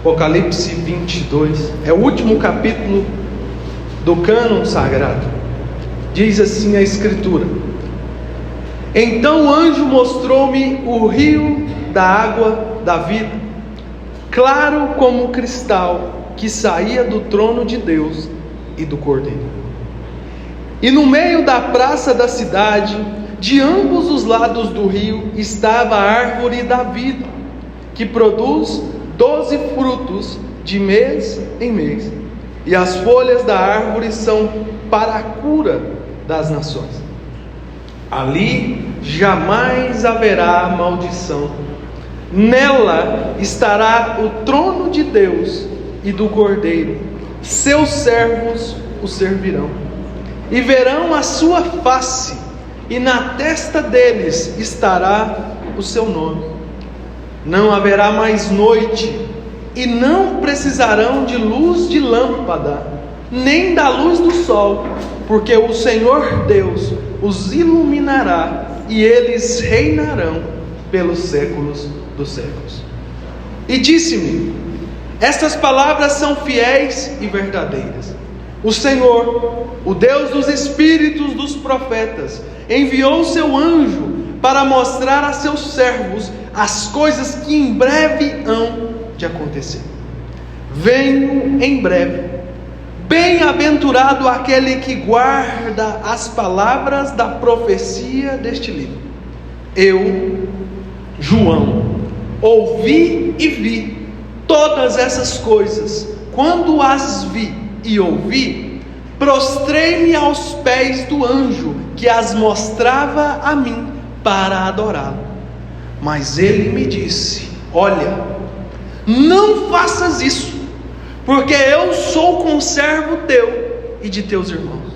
Apocalipse 22, é o último capítulo do cânon sagrado. Diz assim a Escritura: Então o anjo mostrou-me o rio da água da vida, claro como cristal, que saía do trono de Deus e do Cordeiro. E no meio da praça da cidade, de ambos os lados do rio, estava a árvore da vida, que produz 12 frutos de mês em mês, e as folhas da árvore são para a cura das nações. Ali jamais haverá maldição. Nela estará o trono de Deus e do Cordeiro. Seus servos o servirão, e verão a sua face, e na testa deles estará o seu nome. Não haverá mais noite, e não precisarão de luz de lâmpada, nem da luz do sol, porque o Senhor Deus os iluminará, e eles reinarão pelos séculos dos séculos. E disse-me: Estas palavras são fiéis e verdadeiras. O Senhor, o Deus dos espíritos dos profetas, enviou o seu anjo para mostrar a seus servos as coisas que em breve hão de acontecer. Venho em breve. Bem-aventurado aquele que guarda as palavras da profecia deste livro. Eu, João, ouvi e vi todas essas coisas. Quando as vi e ouvi, prostrei-me aos pés do anjo que as mostrava a mim para adorá-lo. Mas ele me disse: Olha, não faças isso, porque eu sou conservo teu e de teus irmãos,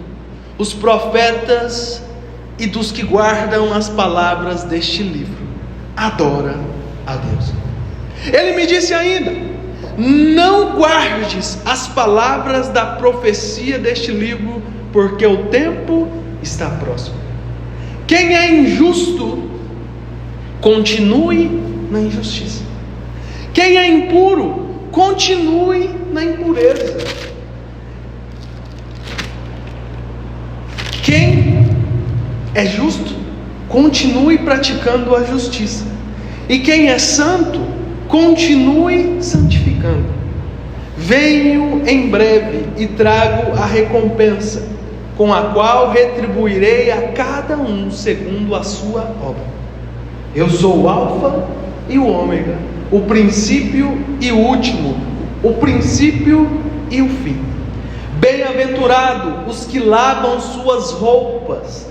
os profetas, e dos que guardam as palavras deste livro. Adora a Deus. Ele me disse ainda: Não guardes as palavras da profecia deste livro, porque o tempo está próximo. Quem é injusto, continue na injustiça. Quem é impuro, continue na impureza. Quem é justo, continue praticando a justiça. E quem é santo, continue santificando. Venho em breve e trago a recompensa, com a qual retribuirei a cada um segundo a sua obra. Eu sou o Alfa e o Ômega, o princípio e o último, o princípio e o fim. Bem-aventurado os que lavam suas roupas,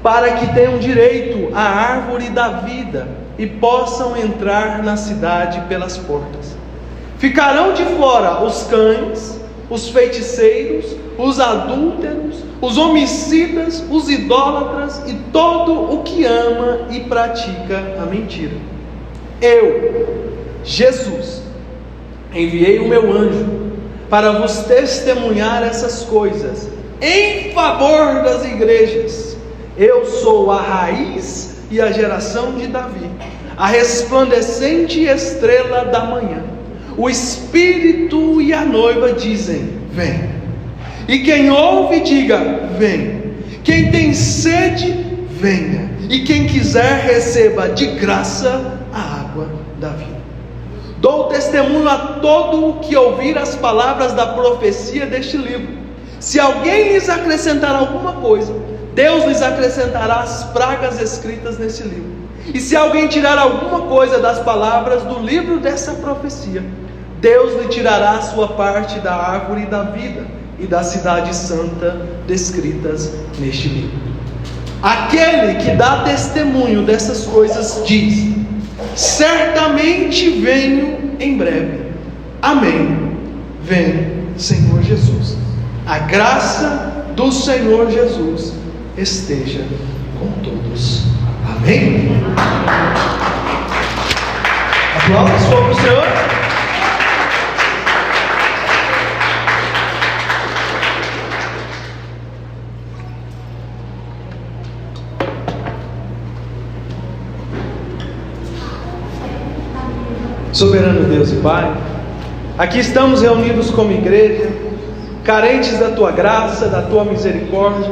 para que tenham direito à árvore da vida e possam entrar na cidade pelas portas. Ficarão de fora os cães, os feiticeiros, os adúlteros, os homicidas, os idólatras e todo o que ama e pratica a mentira. Eu, Jesus, enviei o meu anjo para vos testemunhar essas coisas em favor das igrejas. Eu sou a raiz e a geração de Davi, a resplandecente estrela da manhã. O Espírito e a noiva dizem: vem. E quem ouve, diga: vem. Quem tem sede, venha. E quem quiser, receba de graça a água da vida. Dou testemunho a todo o que ouvir as palavras da profecia deste livro. Se alguém lhes acrescentar alguma coisa, Deus lhes acrescentará as pragas escritas nesse livro. E se alguém tirar alguma coisa das palavras do livro dessa profecia, Deus lhe tirará a sua parte da árvore da vida e da cidade santa descritas neste livro. Aquele que dá testemunho dessas coisas diz: certamente venho em breve. Amém. Vem, Senhor Jesus. A graça do Senhor Jesus esteja com todos. Amém. Aplausos para o Senhor. Soberano Deus e Pai, aqui estamos reunidos como igreja, carentes da Tua graça, da Tua misericórdia,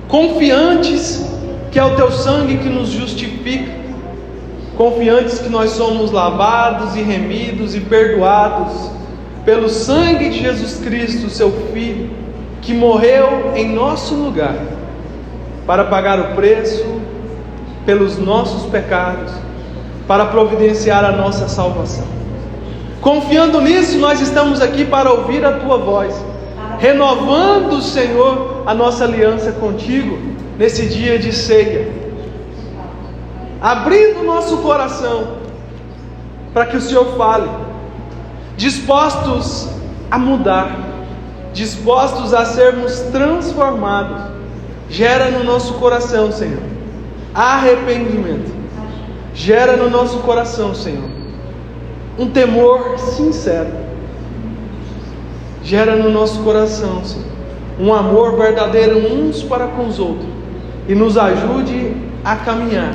confiantes que é o Teu sangue que nos justifica, confiantes que nós somos lavados e remidos e perdoados pelo sangue de Jesus Cristo, Seu Filho, que morreu em nosso lugar, para pagar o preço pelos nossos pecados, para providenciar a nossa salvação. Confiando nisso, nós estamos aqui para ouvir a Tua voz, renovando, Senhor, a nossa aliança contigo, nesse dia de ceia, abrindo o nosso coração, para que o Senhor fale, dispostos a mudar, dispostos a sermos transformados. Gera no nosso coração, Senhor, arrependimento. Gera no nosso coração, Senhor, um temor sincero. Gera no nosso coração, Senhor, um amor verdadeiro uns para com os outros, e nos ajude a caminhar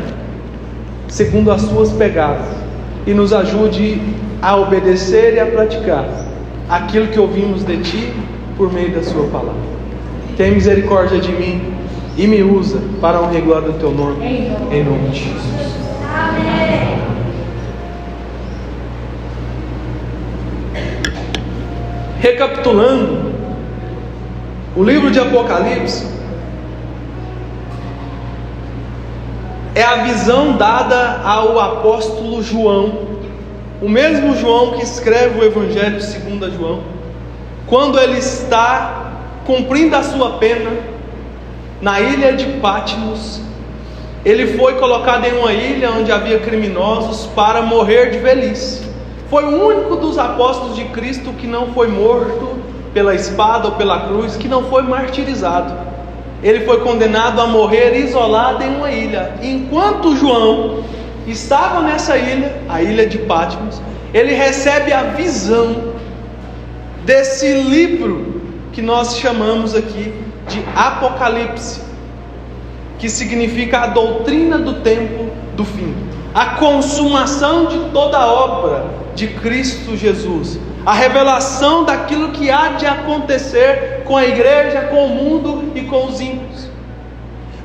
segundo as Suas pegadas, e nos ajude a obedecer e a praticar aquilo que ouvimos de Ti por meio da Sua palavra. Tem misericórdia de mim e me usa para a honra e glória do Teu nome, em nome de Jesus. Amém. Recapitulando, o livro de Apocalipse é a visão dada ao apóstolo João, o mesmo João que escreve o Evangelho segundo João, quando ele está cumprindo a sua pena na ilha de Patmos. Ele foi colocado em uma ilha onde havia criminosos para morrer de velhice. Foi o único dos apóstolos de Cristo que não foi morto pela espada ou pela cruz, que não foi martirizado. Ele foi condenado a morrer isolado em uma ilha. Enquanto João estava nessa ilha, a ilha de Patmos, ele recebe a visão desse livro que nós chamamos aqui de Apocalipse, que significa a doutrina do tempo do fim, a consumação de toda a obra de Cristo Jesus, a revelação daquilo que há de acontecer com a igreja, com o mundo e com os ímpios.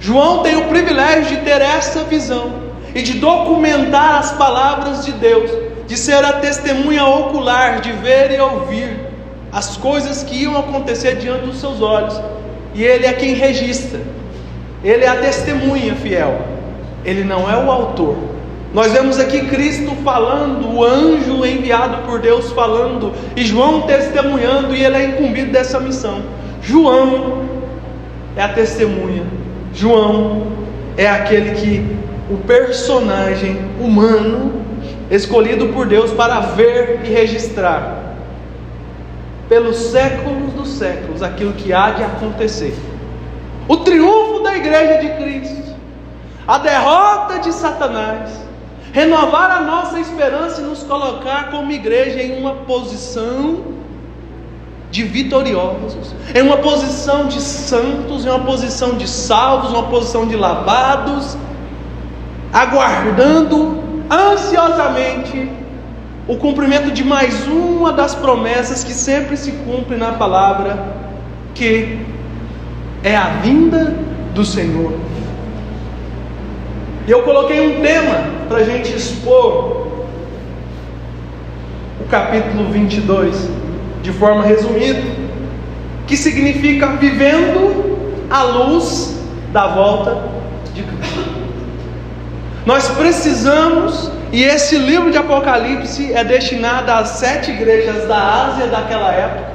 João tem o privilégio de ter essa visão e de documentar as palavras de Deus, de ser a testemunha ocular, de ver e ouvir as coisas que iam acontecer diante dos seus olhos, e ele é quem registra, ele é a testemunha fiel, ele não é o autor. Nós vemos aqui Cristo falando, o anjo enviado por Deus falando, e João testemunhando, e ele é incumbido dessa missão. João é a testemunha, João é aquele que, o personagem humano escolhido por Deus para ver e registrar pelos séculos dos séculos aquilo que há de acontecer. O triunfo da igreja de Cristo, a derrota de Satanás, renovar a nossa esperança e nos colocar como igreja em uma posição de vitoriosos, em uma posição de santos, em uma posição de salvos, uma posição de lavados, aguardando ansiosamente o cumprimento de mais uma das promessas que sempre se cumpre na palavra, que é a vinda do Senhor. E eu coloquei um tema para a gente expor o capítulo 22 de forma resumida, que significa vivendo à luz da volta de Cristo. Nós precisamos, e esse livro de Apocalipse é destinado às 7 igrejas da Ásia daquela época.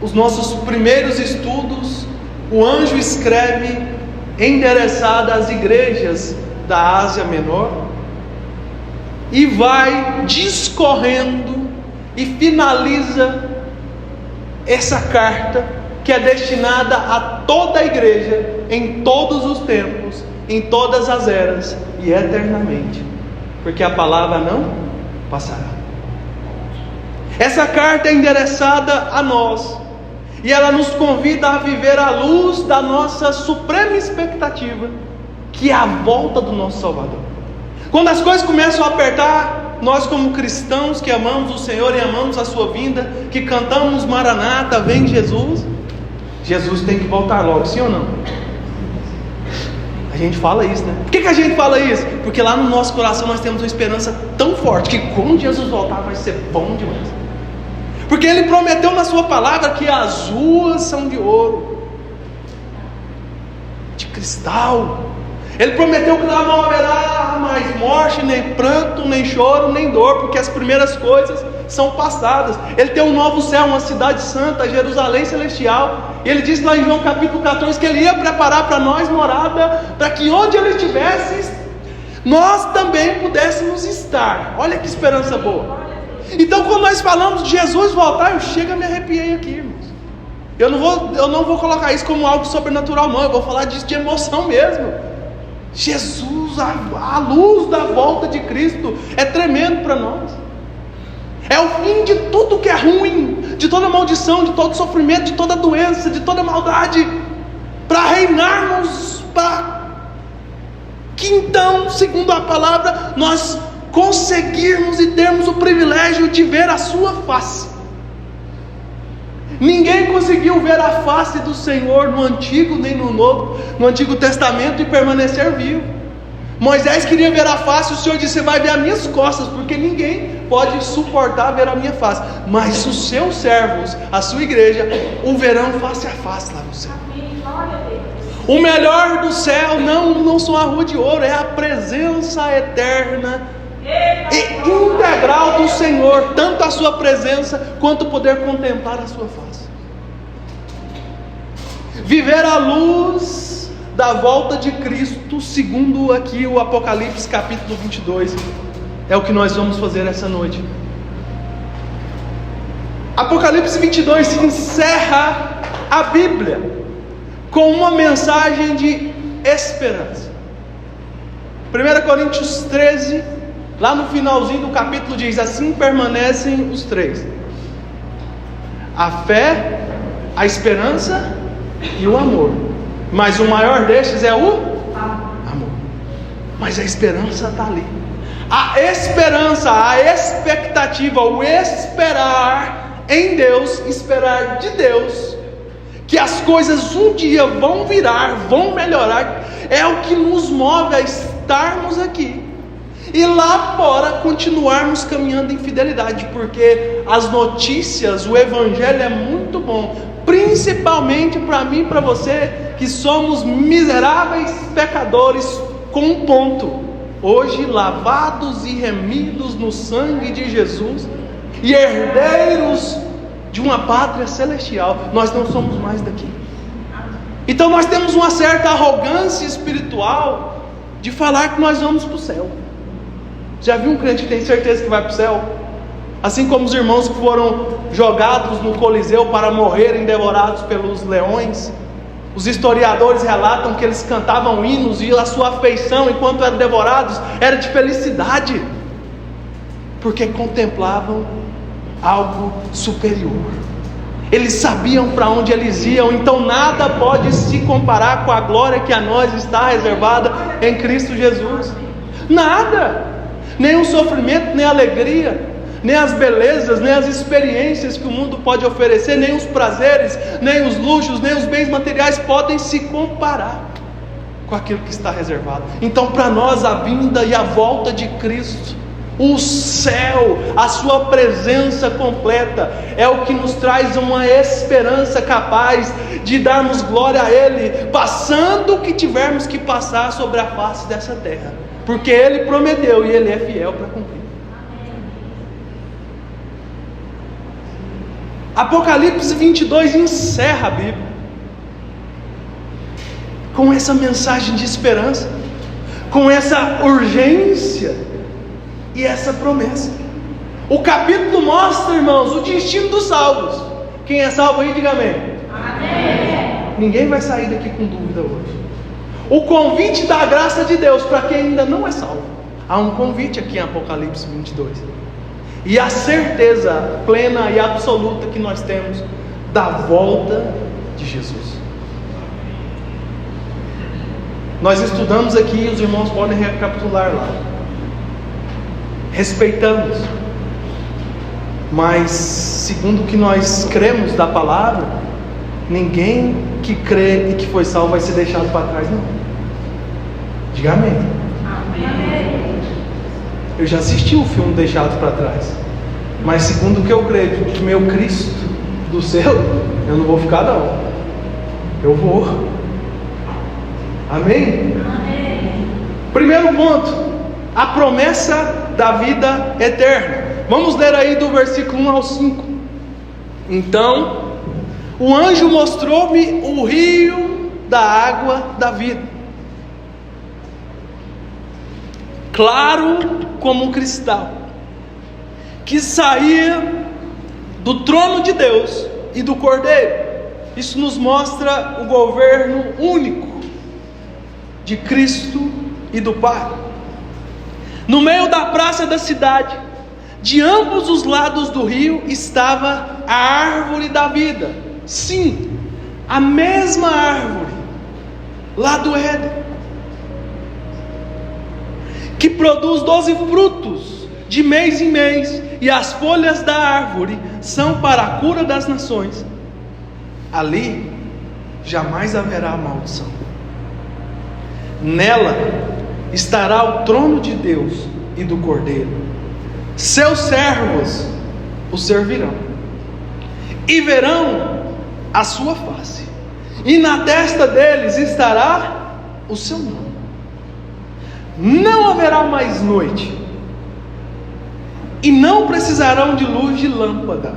Os nossos primeiros estudos, o anjo escreve endereçado às igrejas da Ásia Menor, e vai discorrendo e finaliza essa carta, que é destinada a toda a igreja, em todos os tempos, em todas as eras e eternamente, porque a palavra não passará. Essa carta é endereçada a nós, e ela nos convida a viver à luz da nossa suprema expectativa, que é a volta do nosso Salvador. Quando as coisas começam a apertar, nós como cristãos que amamos o Senhor e amamos a sua vinda, que cantamos Maranata, vem Jesus, Jesus tem que voltar logo, sim ou não? A gente fala isso, né? Por que a gente fala isso? Porque lá no nosso coração nós temos uma esperança tão forte, que quando Jesus voltar vai ser bom demais. Porque Ele prometeu na sua palavra que as ruas são de ouro, de cristal. Ele prometeu que lá não haverá mais morte, nem pranto, nem choro, nem dor, porque as primeiras coisas são passadas. Ele tem um novo céu, uma cidade santa, Jerusalém celestial. E Ele disse lá em João capítulo 14 que Ele ia preparar para nós morada, para que onde Ele estivesse, nós também pudéssemos estar. Olha que esperança boa. Então quando nós falamos de Jesus voltar, eu chego a me arrepiei aqui, irmãos. Eu não vou colocar isso como algo sobrenatural, não. Eu vou falar disso de emoção mesmo. Jesus, a luz da volta de Cristo é tremendo para nós. É o fim de tudo que é ruim, de toda maldição, de todo sofrimento, de toda doença, de toda maldade, para reinarmos, para que então, segundo a palavra, nós conseguirmos e termos o privilégio de ver a sua face. Ninguém conseguiu ver a face do Senhor no Antigo nem no Novo, no Antigo Testamento, e permanecer vivo. Moisés queria ver a face, o Senhor disse: você vai ver as minhas costas, porque ninguém pode suportar ver a minha face, mas os seus servos, a sua igreja, o verão face a face lá no céu. O melhor do céu não são a rua de ouro, é a presença eterna e integral do Senhor, tanto a sua presença quanto poder contemplar a sua face. Viver a luz da volta de Cristo, segundo aqui o Apocalipse capítulo 22, é o que nós vamos fazer essa noite. Apocalipse 22 encerra a Bíblia com uma mensagem de esperança. 1 Coríntios 13, lá no finalzinho do capítulo, diz: assim permanecem os três: a fé, a esperança e o amor. Mas o maior destes é o amor. Mas a esperança está ali. A esperança, a expectativa, o esperar em Deus, esperar de Deus, que as coisas um dia vão virar, vão melhorar, é o que nos move a estarmos aqui e lá fora continuarmos caminhando em fidelidade, porque as notícias, o Evangelho é muito bom, principalmente para mim e para você, que somos miseráveis pecadores com um ponto: hoje lavados e remidos no sangue de Jesus e herdeiros de uma pátria celestial. Nós não somos mais daqui. Então nós temos uma certa arrogância espiritual de falar que nós vamos para o céu. Já viu um crente que tem certeza que vai para o céu? Assim como os irmãos que foram jogados no Coliseu para morrerem devorados pelos leões. Os historiadores relatam que eles cantavam hinos e a sua afeição enquanto eram devorados era de felicidade, porque contemplavam algo superior. Eles sabiam para onde eles iam, então nada pode se comparar com a glória que a nós está reservada em Cristo Jesus. Nada, nem o sofrimento, nem a alegria, nem as belezas, nem as experiências que o mundo pode oferecer, nem os prazeres, nem os luxos, nem os bens materiais podem se comparar com aquilo que está reservado. Então para nós a vinda e a volta de Cristo, o céu, a sua presença completa, é o que nos traz uma esperança capaz de darmos glória a Ele, passando o que tivermos que passar sobre a face dessa terra, porque Ele prometeu e Ele é fiel para cumprir. Apocalipse 22 encerra a Bíblia com essa mensagem de esperança, com essa urgência e essa promessa. O capítulo mostra, irmãos, o destino dos salvos. Quem é salvo aí, diga amém. Amém. Ninguém vai sair daqui com dúvida hoje. O convite da graça de Deus para quem ainda não é salvo. Há um convite aqui em Apocalipse 22. E a certeza plena e absoluta que nós temos da volta de Jesus. Nós estudamos aqui, os irmãos podem recapitular lá. respeitamos. Mas, segundo o que nós cremos da palavra, ninguém que crê e que foi salvo vai ser deixado para trás, não. Diga amém. Amém. Eu já assisti o filme Deixado para Trás, mas segundo o que eu creio de meu Cristo do céu, eu não vou ficar não. Eu vou. Amém? Amém. Primeiro ponto, a promessa da vida eterna. Vamos ler aí do versículo 1 ao 5. Então, o anjo mostrou-me o rio da água da vida, claro como um cristal, que saía do trono de Deus e do Cordeiro. Isso nos mostra o governo único de Cristo e do Pai. No meio da praça da cidade, de ambos os lados do rio, estava a árvore da vida. Sim, a mesma árvore lá do Éden, que produz 12 frutos de mês em mês, e as folhas da árvore são para a cura das nações. Ali jamais haverá maldição. Nela estará o trono de Deus e do Cordeiro. Seus servos o servirão e verão a sua face, e na testa deles estará o seu nome. Não haverá mais noite, e não precisarão de luz de lâmpada,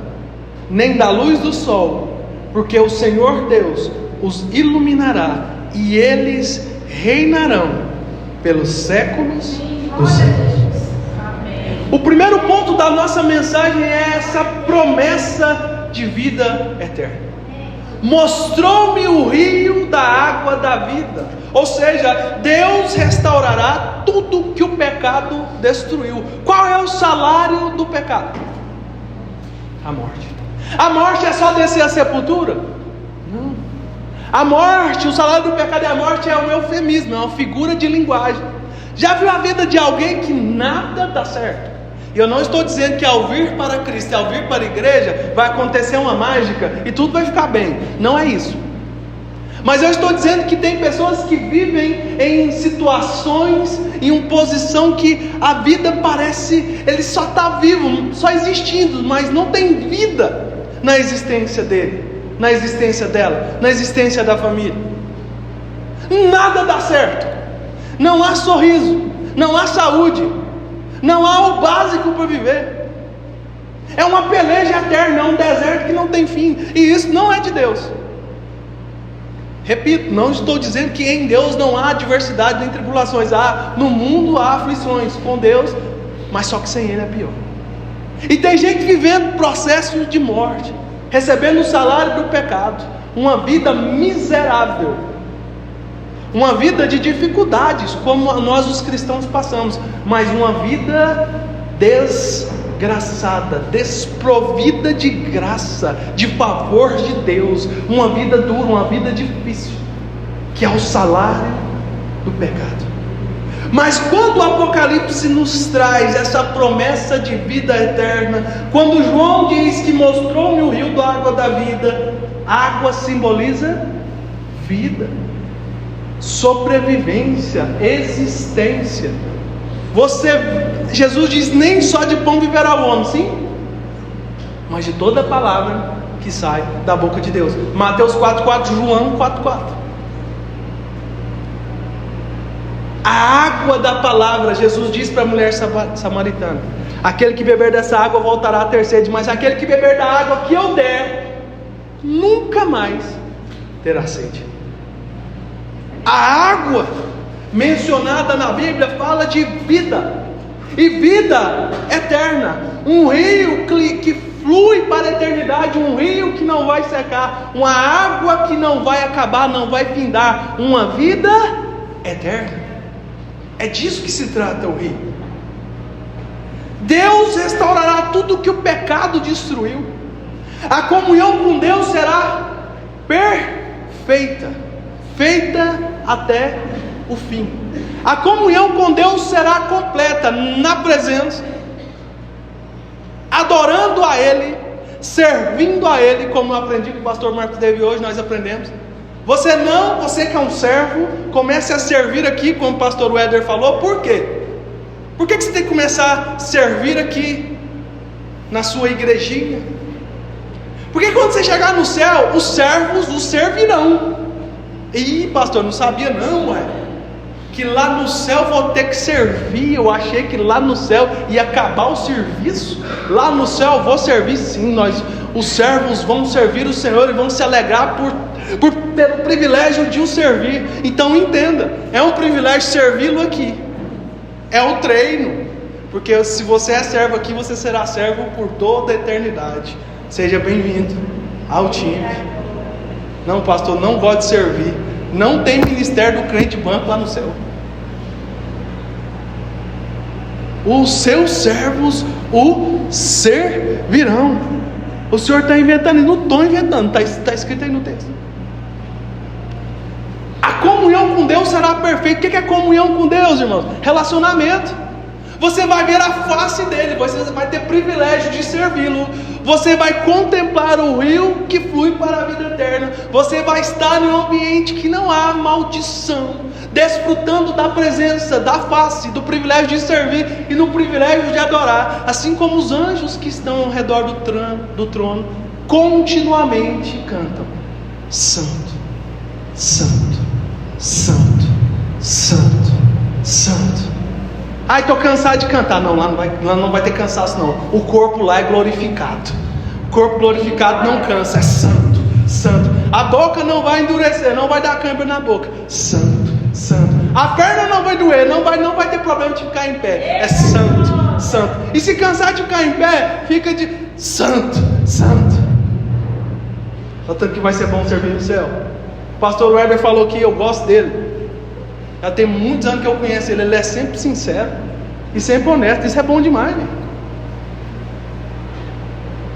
nem da luz do sol, porque o Senhor Deus os iluminará, e eles reinarão pelos séculos dos séculos. O primeiro ponto da nossa mensagem é essa promessa de vida eterna. Mostrou-me o rio da água da vida, ou seja, Deus restaurará tudo que o pecado destruiu. Qual é o salário do pecado? A morte. A morte é só descer a sepultura? Não. A morte, o salário do pecado e a morte é um eufemismo, é uma figura de linguagem. Já viu a vida de alguém que nada dá certo? E eu não estou dizendo que ao vir para Cristo e ao vir para a igreja vai acontecer uma mágica e tudo vai ficar bem. Não é isso. Mas eu estou dizendo que tem pessoas que vivem em situações, em uma posição que a vida parece, ele só está vivo, só existindo, mas não tem vida na existência dele, na existência dela, na existência da família. Nada dá certo. Não há sorriso, não há saúde, não há o básico para viver. É uma peleja eterna, é um deserto que não tem fim. E isso não é de Deus. Repito, não estou dizendo que em Deus não há adversidade nem tribulações. No mundo há aflições com Deus, mas só que sem Ele é pior. E tem gente vivendo processos de morte, recebendo o salário do pecado, uma vida miserável, uma vida de dificuldades, como nós os cristãos passamos, mas uma vida desgraçada, desprovida de graça, de favor de Deus, uma vida dura, uma vida difícil, que é o salário do pecado. Mas quando o Apocalipse nos traz essa promessa de vida eterna, quando João diz que mostrou-me o rio da água da vida, água simboliza vida, sobrevivência, existência. Jesus diz: nem só de pão viverá o homem, sim, mas de toda palavra que sai da boca de Deus. Mateus 4,4, João 4,4. A água da palavra, Jesus diz para a mulher samaritana: aquele que beber dessa água voltará a ter sede, mas aquele que beber da água que eu der, nunca mais terá sede. A água mencionada na Bíblia fala de vida, e vida eterna, um rio que flui para a eternidade, um rio que não vai secar, uma água que não vai acabar, não vai findar, uma vida eterna. É disso que se trata o rio. Deus restaurará tudo que o pecado destruiu. A comunhão com Deus será perfeita, feita até o fim. A comunhão com Deus será completa na presença, a Ele, servindo a Ele, como eu aprendi com o pastor Marcos David hoje, nós aprendemos. Você que é um servo, comece a servir aqui, como o pastor Weder falou. Por quê? Por que você tem que começar a servir aqui, na sua igrejinha? Porque quando você chegar no céu, os servos os servirão. Ih, pastor, não sabia não, ué, que lá no céu vou ter que servir. Eu achei que lá no céu ia acabar o serviço. Lá no céu eu vou servir sim. Os servos vão servir o Senhor e vão se alegrar pelo privilégio de o servir. Então entenda, é um privilégio servi-lo aqui. É um treino, porque se você é servo aqui, você será servo por toda a eternidade. Seja bem-vindo ao time. Não, pastor, não gosto de servir. Não tem ministério do crente banco lá no céu. Os seus servos o servirão. O Senhor está inventando, e não estou inventando, está escrito aí no texto. A comunhão com Deus será perfeita. O que é comunhão com Deus, irmãos? Relacionamento. Você vai ver a face dele, você vai ter privilégio de servi-lo. Você vai contemplar o rio que flui para a vida eterna. Você vai estar em um ambiente que não há maldição, desfrutando da presença, da face, do privilégio de servir e no privilégio de adorar. Assim como os anjos que estão ao redor do trono continuamente cantam: Santo, Santo, Santo, Santo, Santo. Ai, estou cansado de cantar. Não, lá não vai ter cansaço não. O corpo lá é glorificado. O corpo glorificado não cansa, é santo, santo. A boca não vai endurecer, não vai dar câimbra na boca. Santo, santo. A perna não vai doer, não vai ter problema de ficar em pé. É santo, santo. E se cansar de ficar em pé, fica de santo, santo. Só tanto que vai ser bom servir no céu. O pastor Weber falou que eu gosto dele. Já tem muitos anos que eu conheço ele. Ele é sempre sincero e sempre honesto. Isso é bom demais, né?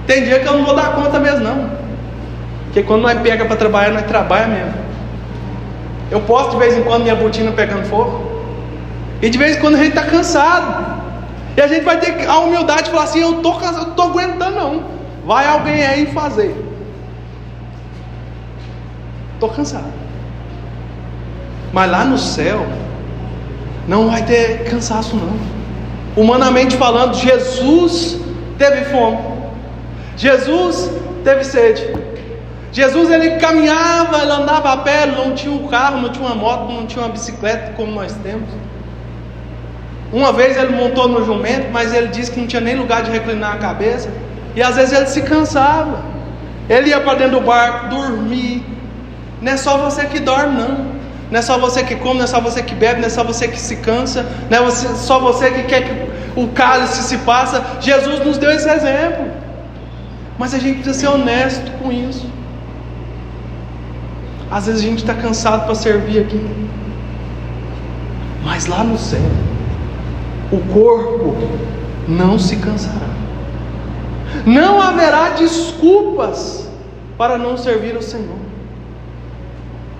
Tem dia que eu não vou dar conta mesmo não. Porque quando nós pega para trabalhar, nós trabalha mesmo. Eu posso de vez em quando minha botina pegando fogo. E de vez em quando a gente está cansado. E a gente vai ter a humildade de falar assim: eu estou cansado, eu não estou aguentando não. Vai alguém aí fazer. Estou cansado. Mas lá no céu não vai ter cansaço não. Humanamente falando, Jesus teve fome, Jesus teve sede. Jesus, ele caminhava, ele andava a pé, não tinha um carro, não tinha uma moto, não tinha uma bicicleta como nós temos. Uma vez ele montou no jumento, mas ele disse que não tinha nem lugar de reclinar a cabeça. E às vezes ele se cansava. Ele ia para dentro do barco dormir. Não é só você que dorme não. Não é só você que come, não é só você que bebe, não é só você que se cansa, não é só você que quer que o cálice se passa. Jesus nos deu esse exemplo. Mas a gente precisa ser honesto com isso. Às vezes a gente está cansado para servir aqui. Mas lá no céu, o corpo não se cansará. Não haverá desculpas para não servir ao Senhor.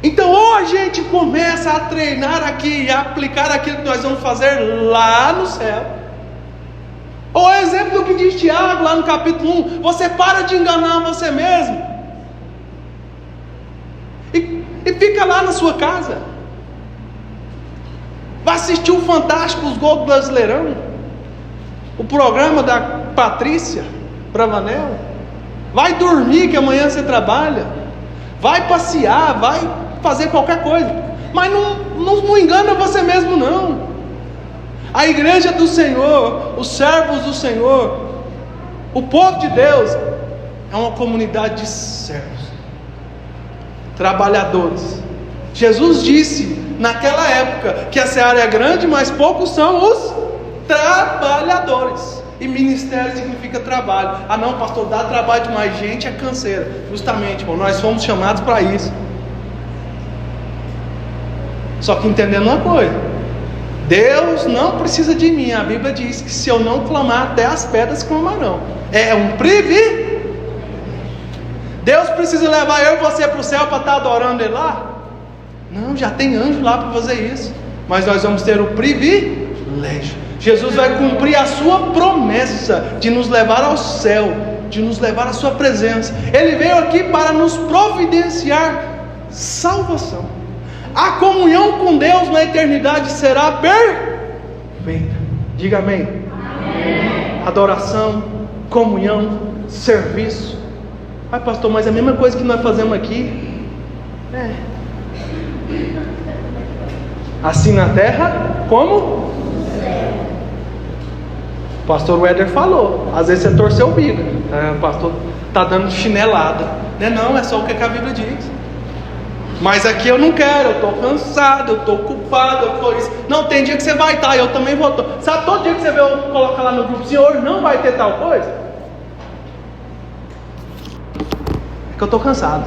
Então ou a gente começa a treinar aqui e a aplicar aquilo que nós vamos fazer lá no céu. Ou exemplo do que diz Tiago lá no capítulo 1. Você para de enganar você mesmo. E fica lá na sua casa. Vai assistir o Fantástico, os Gols do Brasileirão. O programa da Patrícia Bravanel. Vai dormir que amanhã você trabalha. Vai passear, vai fazer qualquer coisa, mas não engana você mesmo não. A igreja do Senhor, os servos do Senhor, o povo de Deus é uma comunidade de servos, trabalhadores. Jesus disse naquela época que a seara é grande, mas poucos são os trabalhadores. E ministério significa trabalho. Ah não, pastor, dá trabalho de mais gente é canseira. Justamente, irmão, nós fomos chamados para isso. Só que entendendo uma coisa: Deus não precisa de mim. A Bíblia diz que se eu não clamar, até as pedras clamarão. É um privilégio. Deus precisa levar eu e você para o céu para estar adorando Ele lá? Não, já tem anjo lá para fazer isso. Mas nós vamos ter o privilégio. Jesus vai cumprir a sua promessa de nos levar ao céu de nos levar à sua presença. Ele veio aqui para nos providenciar salvação. A comunhão com Deus na eternidade será perfeita. Diga amém. Amém. Adoração, comunhão, serviço. Ai, pastor, mas é a mesma coisa que nós fazemos aqui. Assim na terra, como? O pastor Weder falou. Às vezes você torceu o bico. O pastor está dando chinelada. Não, é só o que a Bíblia diz. Mas aqui eu não quero, eu estou cansado, eu estou ocupado, eu estou isso. Não, tem dia que você vai estar, eu também vou. Sabe, todo dia que você vê eu colocar lá no grupo, Senhor, não vai ter tal coisa? É que eu estou cansado.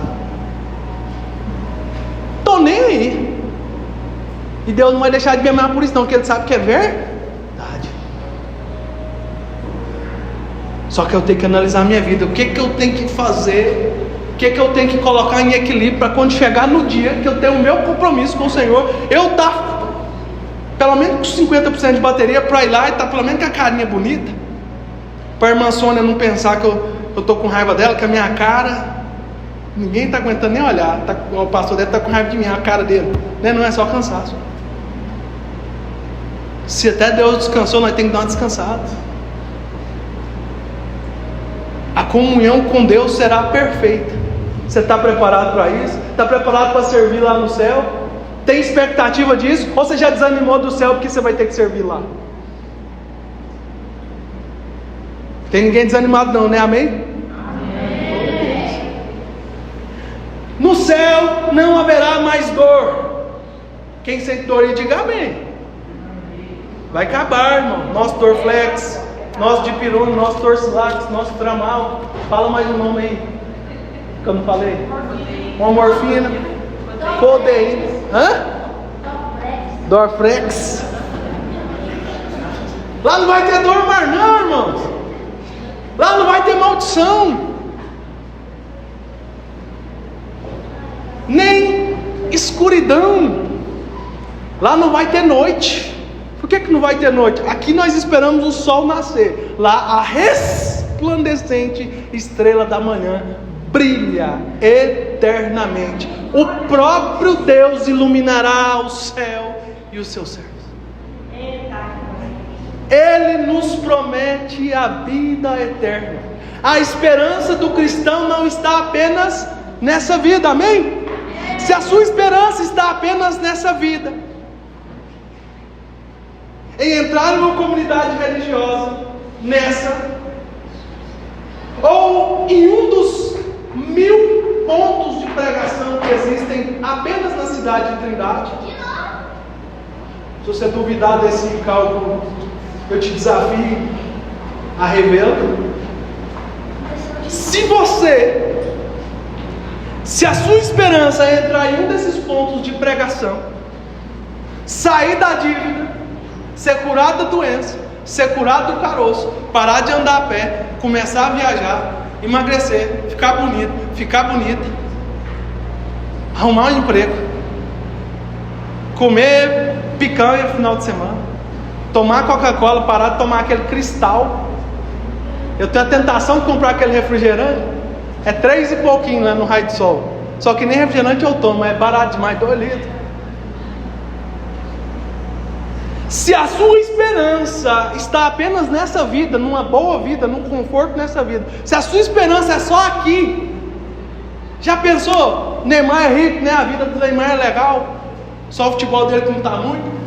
Estou nem aí. E Deus não vai deixar de me amar por isso não, porque Ele sabe que é verdade. Só que eu tenho que analisar a minha vida. O que eu tenho que fazer? O que eu tenho que colocar em equilíbrio para quando chegar no dia que eu tenho o meu compromisso com o Senhor, eu estar pelo menos com 50% de bateria para ir lá e estar pelo menos com a carinha bonita, para a irmã Sônia não pensar que eu estou com raiva dela, que a minha cara, ninguém está aguentando nem olhar, o pastor deve estar com raiva de mim, a cara dele, não é só cansaço. Se até Deus descansou, nós temos que dar uma descansada. A comunhão com Deus será perfeita. Você está preparado para isso? Está preparado para servir lá no céu? Tem expectativa disso? Ou você já desanimou do céu porque você vai ter que servir lá? Tem ninguém desanimado não, né? Amém? Amém. No céu não haverá mais dor. Quem sente dor aí, diga amém. Vai acabar, irmão. Nosso Dorflex, nosso Dipirona, nosso Torcilax, nosso Tramal. Fala mais um nome aí que eu não falei. Uma morfina, codeína, Dorflex. Lá não vai ter dor mais não, irmãos. Lá não vai ter maldição, nem escuridão. Lá não vai ter noite. Por que não vai ter noite? Aqui nós esperamos o sol nascer. Lá a resplandecente estrela da manhã brilha eternamente. O próprio Deus iluminará o céu e os seus servos. Ele nos promete a vida eterna. A esperança do cristão não está apenas nessa vida, amém? Se a sua esperança está apenas nessa vida, em entrar numa comunidade religiosa, ou em um dos 1000 pontos de pregação que existem apenas na cidade de Trindade, se você duvidar desse cálculo, eu te desafio a revê-lo. Se a sua esperança é entrar em um desses pontos de pregação, sair da dívida, ser curado da doença, ser curado do caroço, parar de andar a pé, começar a viajar, emagrecer, ficar bonito, ficar bonita, arrumar um emprego, comer picanha no final de semana, tomar Coca-Cola, parar de tomar aquele Cristal. Eu tenho a tentação de comprar aquele refrigerante, é 3 e pouquinho lá no Raio de Sol, só que nem refrigerante eu tomo, é barato demais, 2 litros. Se a sua esperança está apenas nessa vida, numa boa vida, num conforto nessa vida, se a sua esperança é só aqui, já pensou? Neymar é rico, né? A vida do Neymar é legal, só o futebol dele que não está muito.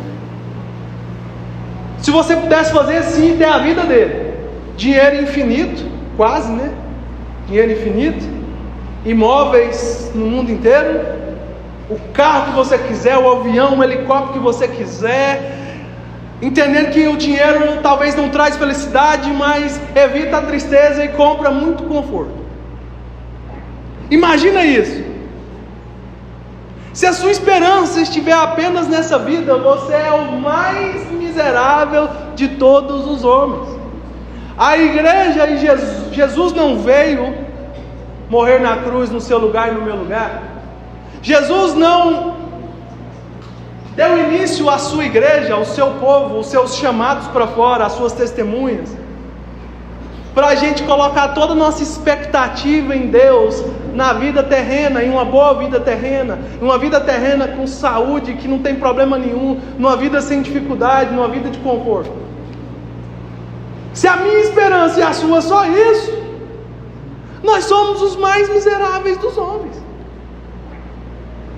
Se você pudesse fazer assim, ter a vida dele, dinheiro infinito, quase, né? Dinheiro infinito, imóveis no mundo inteiro, o carro que você quiser, o avião, o helicóptero que você quiser, entendendo que o dinheiro talvez não traz felicidade, mas evita a tristeza e compra muito conforto. Imagina isso. Se a sua esperança estiver apenas nessa vida, você é o mais miserável de todos os homens. A igreja e Jesus não veio morrer na cruz no seu lugar e no meu lugar. Jesus não deu início à sua igreja, ao seu povo, os seus chamados para fora, as suas testemunhas, para a gente colocar toda a nossa expectativa em Deus, na vida terrena, em uma boa vida terrena, uma vida terrena com saúde, que não tem problema nenhum, numa vida sem dificuldade, numa vida de conforto. Se a minha esperança e a sua só isso, nós somos os mais miseráveis dos homens.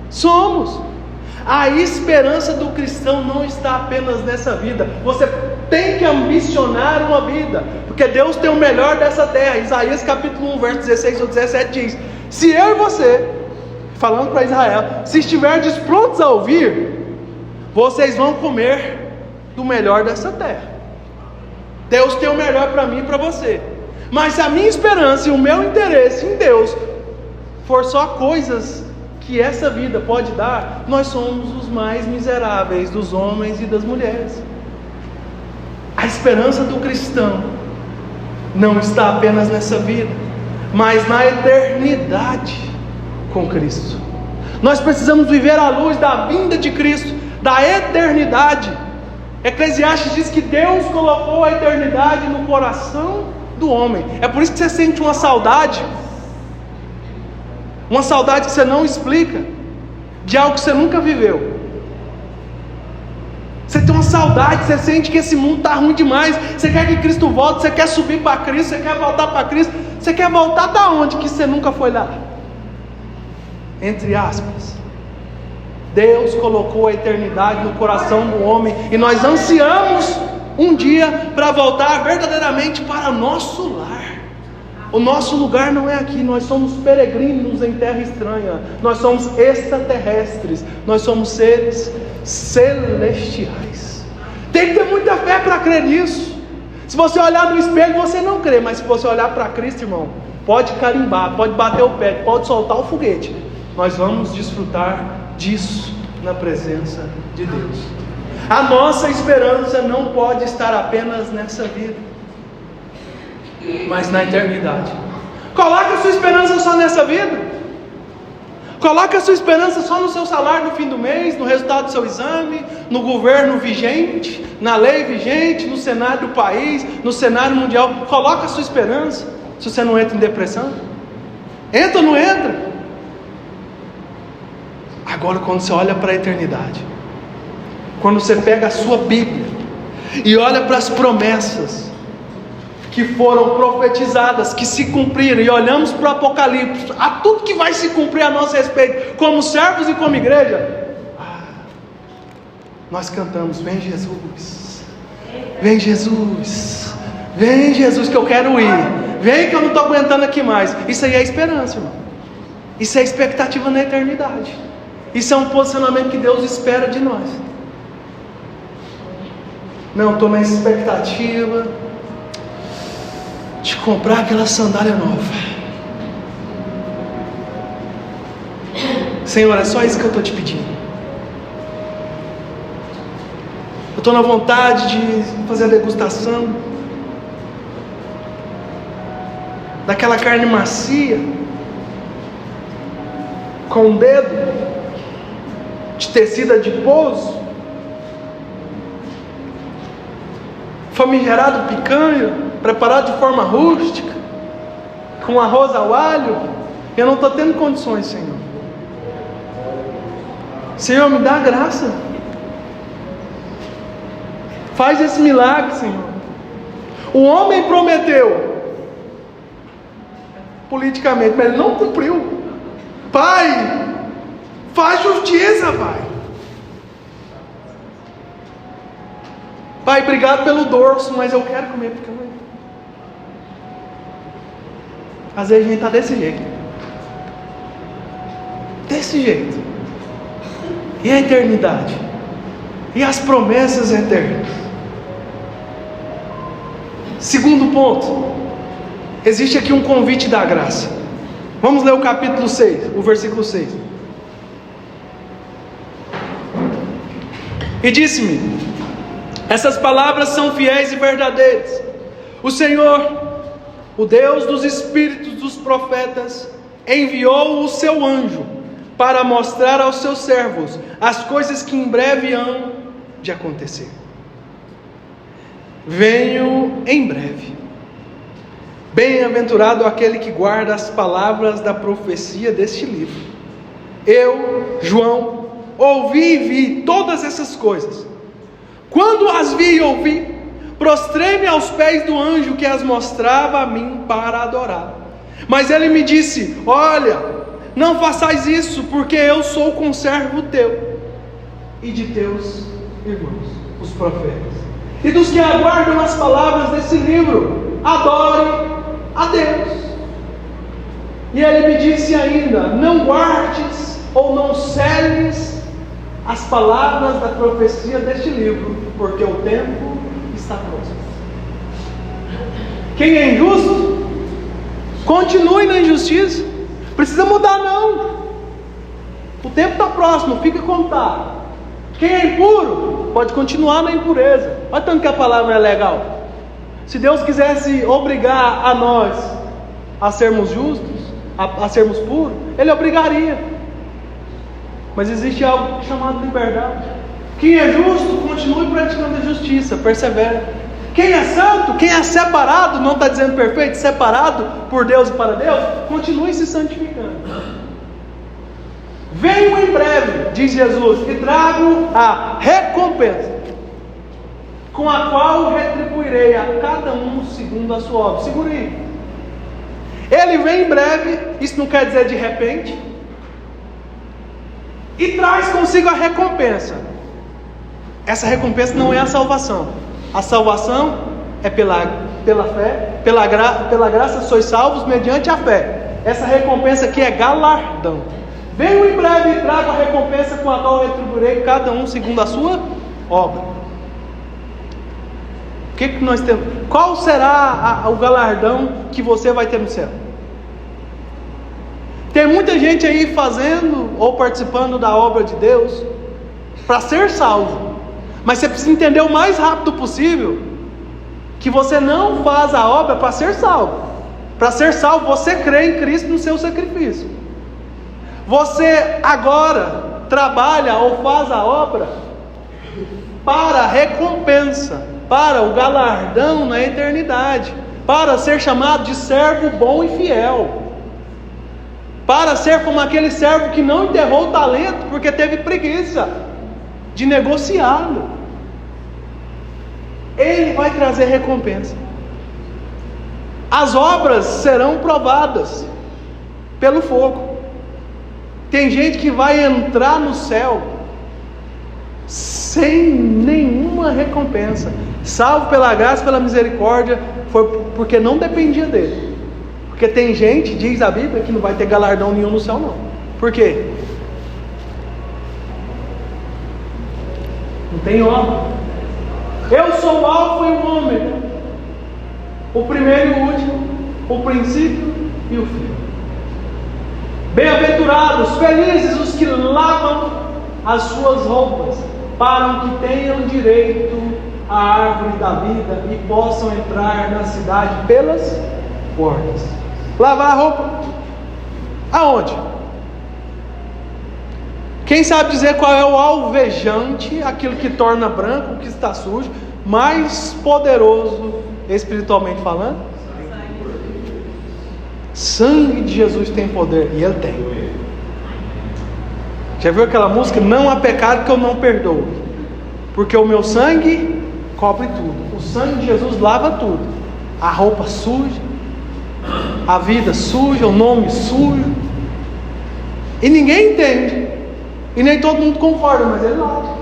Somos. A esperança do cristão não está apenas nessa vida. Você tem que ambicionar uma vida, porque Deus tem o melhor dessa terra. Isaías capítulo 1, verso 16 ou 17 diz: se eu e você, falando para Israel, se estiverdes prontos a ouvir, vocês vão comer do melhor dessa terra. Deus tem o melhor para mim e para você. Mas se a minha esperança e o meu interesse em Deus for só coisas que essa vida pode dar, nós somos os mais miseráveis dos homens e das mulheres. A esperança do cristão não está apenas nessa vida, mas na eternidade com Cristo. Nós precisamos viver à luz da vinda de Cristo, da eternidade. Eclesiastes diz que Deus colocou a eternidade no coração do homem. É por isso que você sente uma saudade que você não explica, de algo que você nunca viveu. Você tem uma saudade, você sente que esse mundo está ruim demais. Você quer que Cristo volte, você quer subir para Cristo, você quer voltar para Cristo. Você quer voltar da onde que você nunca foi lá? Entre aspas. Deus colocou a eternidade no coração do homem, e nós ansiamos um dia para voltar verdadeiramente para nosso lar. O nosso lugar não é aqui, nós somos peregrinos em terra estranha, nós somos extraterrestres, nós somos seres celestiais. Tem que ter muita fé para crer nisso. Se você olhar no espelho, você não crê, mas se você olhar para Cristo, irmão, pode carimbar, pode bater o pé, pode soltar o foguete. Nós vamos desfrutar disso na presença de Deus. A nossa esperança não pode estar apenas nessa vida, mas na eternidade. Coloque a sua esperança só nessa vida. Coloque a sua esperança só no seu salário no fim do mês, no resultado do seu exame, no governo vigente, na lei vigente, no cenário do país, no cenário mundial. Coloque a sua esperança. Se você não entra em depressão, entra ou não entra? Agora, quando você olha para a eternidade, quando você pega a sua Bíblia e olha para as promessas que foram profetizadas, que se cumpriram, e olhamos para o Apocalipse, a tudo que vai se cumprir a nosso respeito, como servos e como igreja, nós cantamos: vem Jesus, vem Jesus, vem Jesus, que eu quero ir, vem que eu não estou aguentando aqui mais. Isso aí é esperança, irmão. Isso é expectativa na eternidade. Isso é um posicionamento que Deus espera de nós. Não, estou na expectativa de comprar aquela sandália nova. Senhor, é só isso que eu estou te pedindo. Eu estou na vontade de fazer a degustação daquela carne macia, com um dedo de tecido adiposo, famigerado picanha, preparado de forma rústica, com arroz ao alho. Eu não estou tendo condições, Senhor. Senhor, me dá graça. Faz esse milagre, Senhor. O homem prometeu politicamente, mas ele não cumpriu. Pai, faz justiça, Pai. Pai, obrigado pelo dorso, mas eu quero comer porque eu... Às vezes a gente está desse jeito. Desse jeito. E a eternidade? E as promessas eternas? Segundo ponto, existe aqui um convite da graça. Vamos ler o capítulo 6, o versículo 6. E disse-me: essas palavras são fiéis e verdadeiras. O Senhor, o Deus dos espíritos dos profetas, enviou o seu anjo para mostrar aos seus servos as coisas que em breve hão de acontecer. Venho em breve. Bem-aventurado aquele que guarda as palavras da profecia deste livro. Eu, João, ouvi e vi todas essas coisas. Quando as vi e ouvi, prostrei-me aos pés do anjo que as mostrava a mim para adorar. Mas ele me disse: olha, não façais isso, porque eu sou conservo teu e de teus irmãos, os profetas, e dos que aguardam as palavras desse livro. Adore a Deus. E ele me disse ainda: não guardes ou não seles as palavras da profecia deste livro, porque o tempo está próximo. Quem é injusto, continue na injustiça. Precisa mudar não. O tempo está próximo, fica como está. Quem é impuro, pode continuar na impureza. Olha tanto que a palavra é legal. Se Deus quisesse obrigar a nós a sermos justos, a sermos puros, Ele obrigaria. Mas existe algo chamado liberdade. Quem é justo, continue praticando a justiça, persevere. Quem é santo, quem é separado, não está dizendo perfeito, separado por Deus e para Deus, continue se santificando. Venho em breve, diz Jesus, e trago a recompensa, com a qual retribuirei a cada um segundo a sua obra. Segura aí. Ele vem em breve, isso não quer dizer de repente, e traz consigo a recompensa. Essa recompensa não é a salvação. A salvação é pela fé, pela graça sois salvos mediante a fé. Essa recompensa aqui é galardão. Venho em breve e trago a recompensa com a qual retribuirei cada um segundo a sua obra. O que nós temos? Qual será o galardão que você vai ter no céu? Tem muita gente aí fazendo ou participando da obra de Deus para ser salvo. Mas você precisa entender o mais rápido possível que você não faz a obra para ser salvo. Para ser salvo, você crê em Cristo no seu sacrifício. Você agora trabalha ou faz a obra para a recompensa, para o galardão na eternidade, para ser chamado de servo bom e fiel, para ser como aquele servo que não enterrou o talento porque teve preguiça de negociá-lo. Ele vai trazer recompensa. As obras serão provadas pelo fogo. Tem gente que vai entrar no céu sem nenhuma recompensa, salvo pela graça, pela misericórdia, foi porque não dependia dele. Porque tem gente, diz a Bíblia, que não vai ter galardão nenhum no céu não. Por quê? Não tem obra. Eu sou o alfa e o ômega, o primeiro e o último, o princípio e o fim. Bem-aventurados, felizes os que lavam as suas roupas, para que tenham direito à árvore da vida e possam entrar na cidade pelas portas. Lavar a roupa aonde? Quem sabe dizer qual é o alvejante, aquilo que torna branco o que está sujo, mais poderoso espiritualmente falando? Sangue de Jesus tem poder, e Ele tem. Já viu aquela música? Não há pecado que eu não perdoo, porque o meu sangue cobre tudo. O sangue de Jesus lava tudo. A roupa suja, a vida suja, o nome sujo, e ninguém entende, e nem todo mundo concorda, mas Ele lava.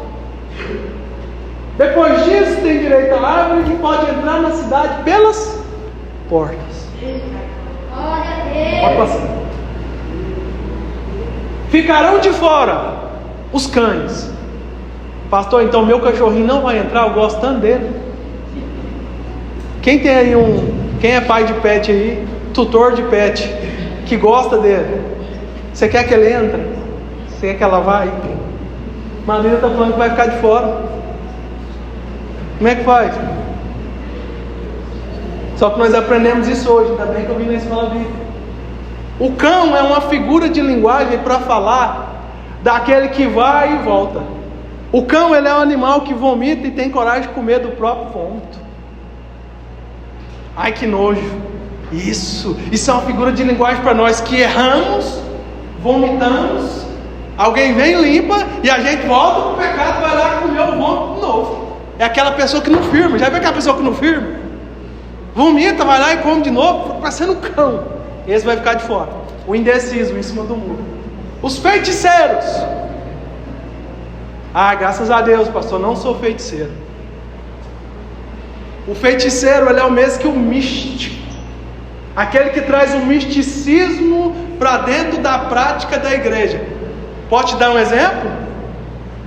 Depois disso tem direito à árvore que pode entrar na cidade pelas portas. Pode passar. Ficarão de fora os cães. Pastor, então meu cachorrinho não vai entrar, eu gosto tanto dele. Quem tem aí quem é pai de pet aí, tutor de pet, que gosta dele, você quer que ele entre? Você quer que ela vá? Maria está falando que vai ficar de fora. Como é que faz? Só que nós aprendemos isso hoje, ainda bem que eu vim na escola bíblica. O cão é uma figura de linguagem para falar daquele que vai e volta. O cão, ele é um animal que vomita e tem coragem de comer do próprio vômito. Ai, que nojo. Isso é uma figura de linguagem para nós que erramos, vomitamos, alguém vem e limpa, e a gente volta para o pecado, vai lá comer o vômito de novo. É aquela pessoa que não firma. Já viu aquela pessoa que não firma? Vomita, vai lá e come de novo, parecendo um cão. Esse vai ficar de fora. O indeciso em cima do muro. Os feiticeiros. Graças a Deus, pastor, não sou feiticeiro. O feiticeiro, ele é o mesmo que o místico. Aquele que traz o misticismo para dentro da prática da igreja. Pode te dar um exemplo?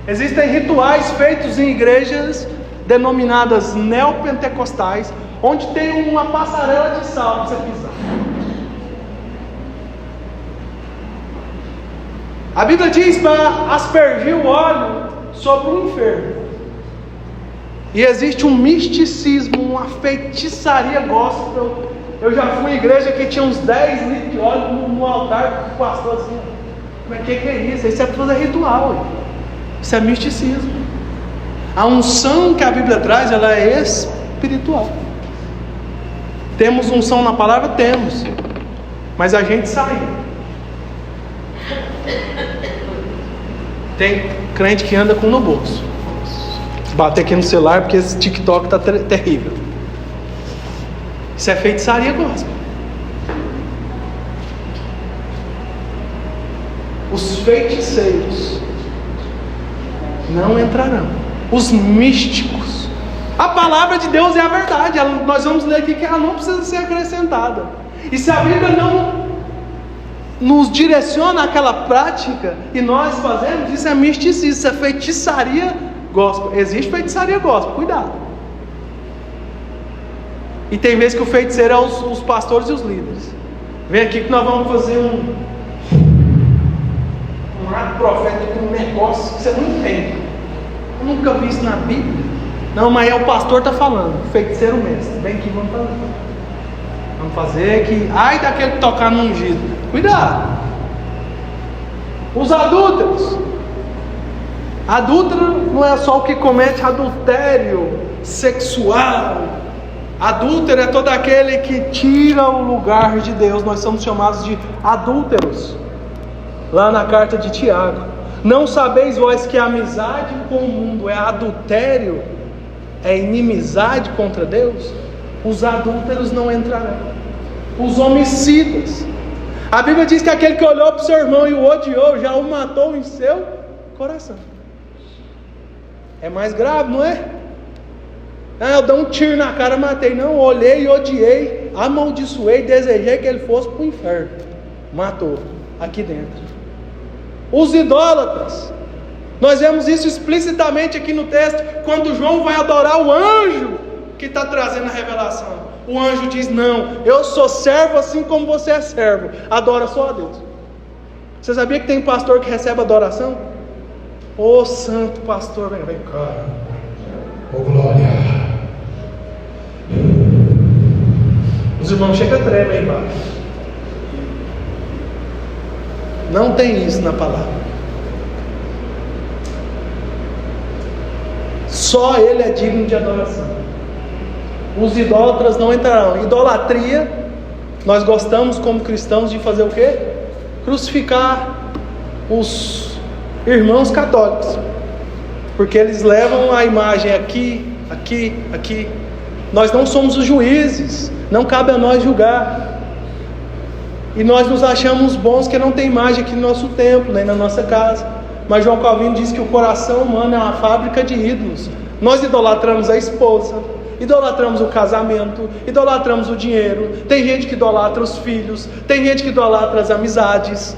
Existem rituais feitos em igrejas denominadas neopentecostais, onde tem uma passarela de sal para você pisar. A Bíblia diz para aspergir o óleo sobre o enfermo. E existe um misticismo, uma feitiçaria gospel. Eu já fui em igreja que tinha uns 10 litros de óleo no altar, o pastor assim, mas o que é isso? Isso é tudo ritual, isso é misticismo. A unção que a Bíblia traz, ela é espiritual. Temos unção na palavra? Temos, mas a gente sai. Tem crente que anda com no bolso. Bater aqui no celular porque esse TikTok está terrível. Isso é feitiçaria gospel. Os feiticeiros não entrarão. Os místicos. A palavra de Deus é a verdade. Nós vamos ler aqui que ela não precisa ser acrescentada. E se a Bíblia não nos direciona àquela prática e nós fazemos, isso é misticismo, isso é feitiçaria gospel. Existe feitiçaria gospel, cuidado. E tem vezes que o feiticeiro é os pastores e os líderes. Vem aqui que nós vamos fazer um ato profético, um negócio que você não entende. Eu nunca vi isso na Bíblia. Não, mas é o pastor está falando, feiticeiro mestre. Vem aqui, vamos fazer. Vamos fazer que... Ai daquele que tocar no ungido. Cuidado. Os adúlteros. Adúltero não é só o que comete adultério sexual. Adúltero é todo aquele que tira o lugar de Deus. Nós somos chamados de adúlteros. Lá na carta de Tiago. Não sabeis vós que a amizade com o mundo é adultério? É inimizade contra Deus? Os adúlteros não entrarão. Os homicidas. A Bíblia diz que aquele que olhou para o seu irmão e o odiou, já o matou em seu coração. É mais grave, não é? Eu dei um tiro na cara, matei. Não, olhei e odiei, amaldiçoei, desejei que ele fosse para o inferno. Matou, aqui dentro. Os idólatras. Nós vemos isso explicitamente aqui no texto, quando João vai adorar o anjo que está trazendo a revelação. O anjo diz: não, eu sou servo assim como você é servo. Adora só a Deus. Você sabia que tem pastor que recebe adoração? Ô santo pastor, vem cá. Ô glória. Os irmãos chegam a tremer aí embaixo. Não tem isso na palavra. Só Ele é digno de adoração. Os idólatras não entrarão. Idolatria, nós gostamos como cristãos de fazer o quê? Crucificar os irmãos católicos, porque eles levam a imagem aqui, aqui, aqui. Nós não somos os juízes, não cabe a nós julgar. E nós nos achamos bons que não tem imagem aqui no nosso templo, nem na nossa casa. Mas João Calvino diz que o coração humano é uma fábrica de ídolos. Nós idolatramos a esposa, idolatramos o casamento, idolatramos o dinheiro. Tem gente que idolatra os filhos, tem gente que idolatra as amizades,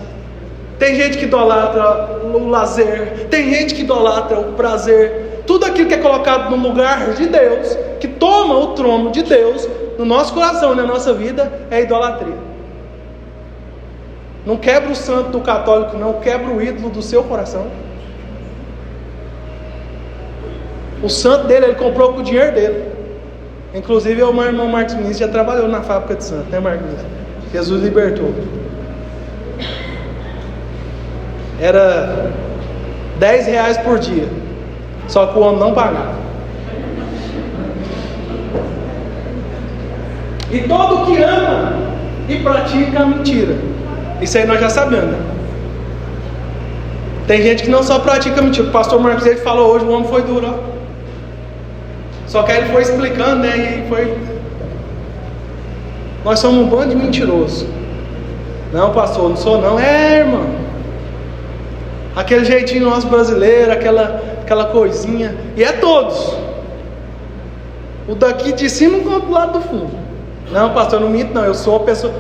tem gente que idolatra o lazer, tem gente que idolatra o prazer. Tudo aquilo que é colocado no lugar de Deus, que toma o trono de Deus no nosso coração e na nossa vida, é idolatria. Não quebra o santo do católico, não quebra o ídolo do seu coração. O santo dele, ele comprou com o dinheiro dele. Inclusive o meu irmão Marcos Vinícius já trabalhou na fábrica de santo, né, Marcos Vinícius? Jesus libertou. Era R$10 por dia. Só que o homem não pagava. E todo que ama e pratica a mentira. Isso aí nós já sabemos, né? Tem gente que não só pratica mentira. O pastor Marcos ele falou hoje, o homem foi duro, ó. Só que aí ele foi explicando, né? E foi. Nós somos um bando de mentirosos. Não, pastor, não sou não. É, irmão. Aquele jeitinho nosso brasileiro, aquela coisinha. E é todos. O daqui de cima com o lado do fundo. Não, pastor, não minto não. Eu sou a pessoa.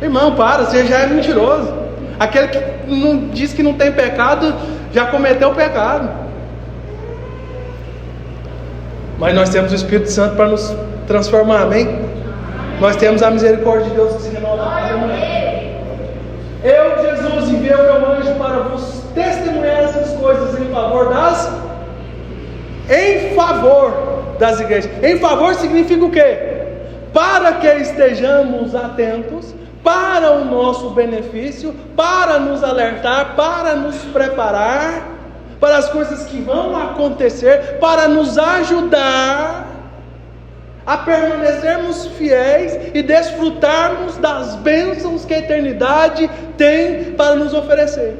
Irmão, para, você já é mentiroso. Aquele que não diz que não tem pecado, já cometeu o pecado. Mas nós temos o Espírito Santo para nos transformar, amém? Nós temos a misericórdia de Deus que se renova a cada manhã. Eu, Jesus, enviei o meu anjo para vos testemunhar essas coisas em favor das igrejas. Em favor significa o quê? Para que estejamos atentos, para o nosso benefício, para nos alertar, para nos preparar para as coisas que vão acontecer, para nos ajudar a permanecermos fiéis e desfrutarmos das bênçãos que a eternidade tem para nos oferecer.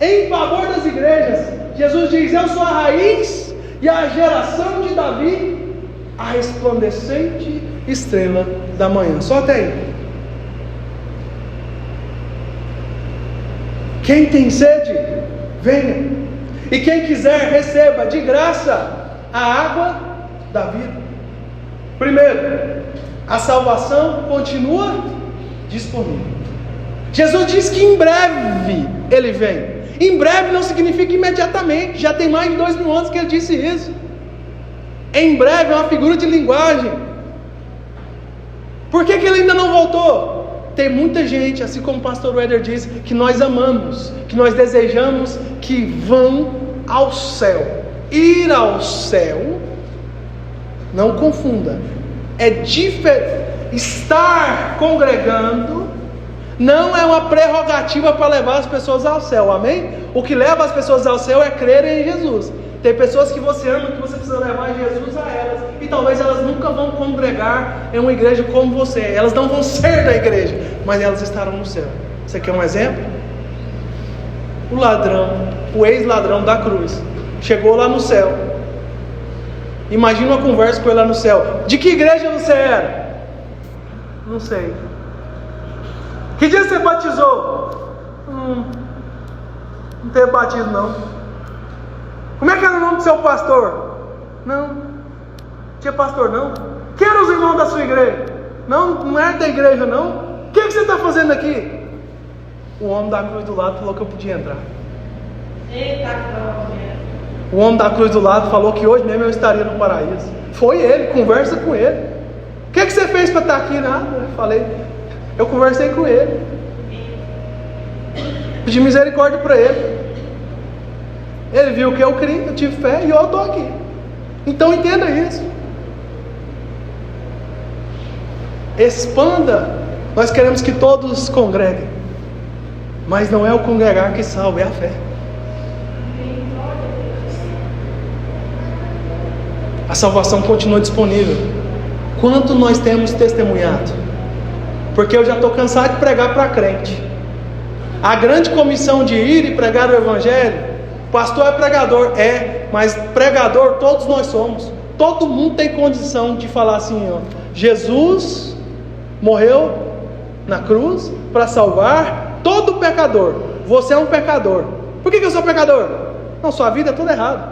Em favor das igrejas, Jesus diz: eu sou a raiz e a geração de Davi, a resplandecente estrela da manhã. Só até aí. Quem tem sede, venha. E quem quiser, receba de graça a água da vida. Primeiro, a salvação continua disponível. Jesus diz que em breve Ele vem. Em breve não significa imediatamente. Já tem mais de 2000 anos que Ele disse isso. Em breve é uma figura de linguagem. Por que Ele ainda não voltou? Tem muita gente, assim como o pastor Weder disse, que nós amamos, que nós desejamos que vão ao céu. Ir ao céu, não confunda, é diferente. Estar congregando não é uma prerrogativa para levar as pessoas ao céu, amém? O que leva as pessoas ao céu é crer em Jesus. Tem pessoas que você ama, que você precisa levar Jesus a elas, e talvez elas nunca vão congregar em uma igreja como você. Elas não vão ser da igreja, mas elas estarão no céu. Você quer um exemplo? O ladrão, o ex-ladrão da cruz, chegou lá no céu. Imagina uma conversa com ele lá no céu. De que igreja você era? Não sei. Que dia você batizou? Não teve batismo não. Como é que era o nome do seu pastor? Não tinha pastor não. Quem eram os irmãos da sua igreja? Não era da igreja não. O que você está fazendo aqui? O homem da cruz do lado falou que eu podia entrar. Eita, o homem da cruz do lado falou que hoje mesmo eu estaria no paraíso. Foi ele, conversa com ele. O que você fez para estar aqui? Nada. Eu conversei com ele. Pedi misericórdia para ele. Ele viu que eu criei, eu tive fé e eu estou aqui. Então entenda isso. Expanda. Nós queremos que todos congreguem. Mas não é o congregar que salva, é a fé. A salvação continua disponível. Quanto nós temos testemunhado? Porque eu já estou cansado de pregar para crente. A grande comissão de ir e pregar o evangelho, pastor é pregador, mas pregador todos nós somos. Todo mundo tem condição de falar assim, ó, Jesus morreu na cruz para salvar todo pecador. Você é um pecador. Por que eu sou pecador? Não, sua vida é toda errada.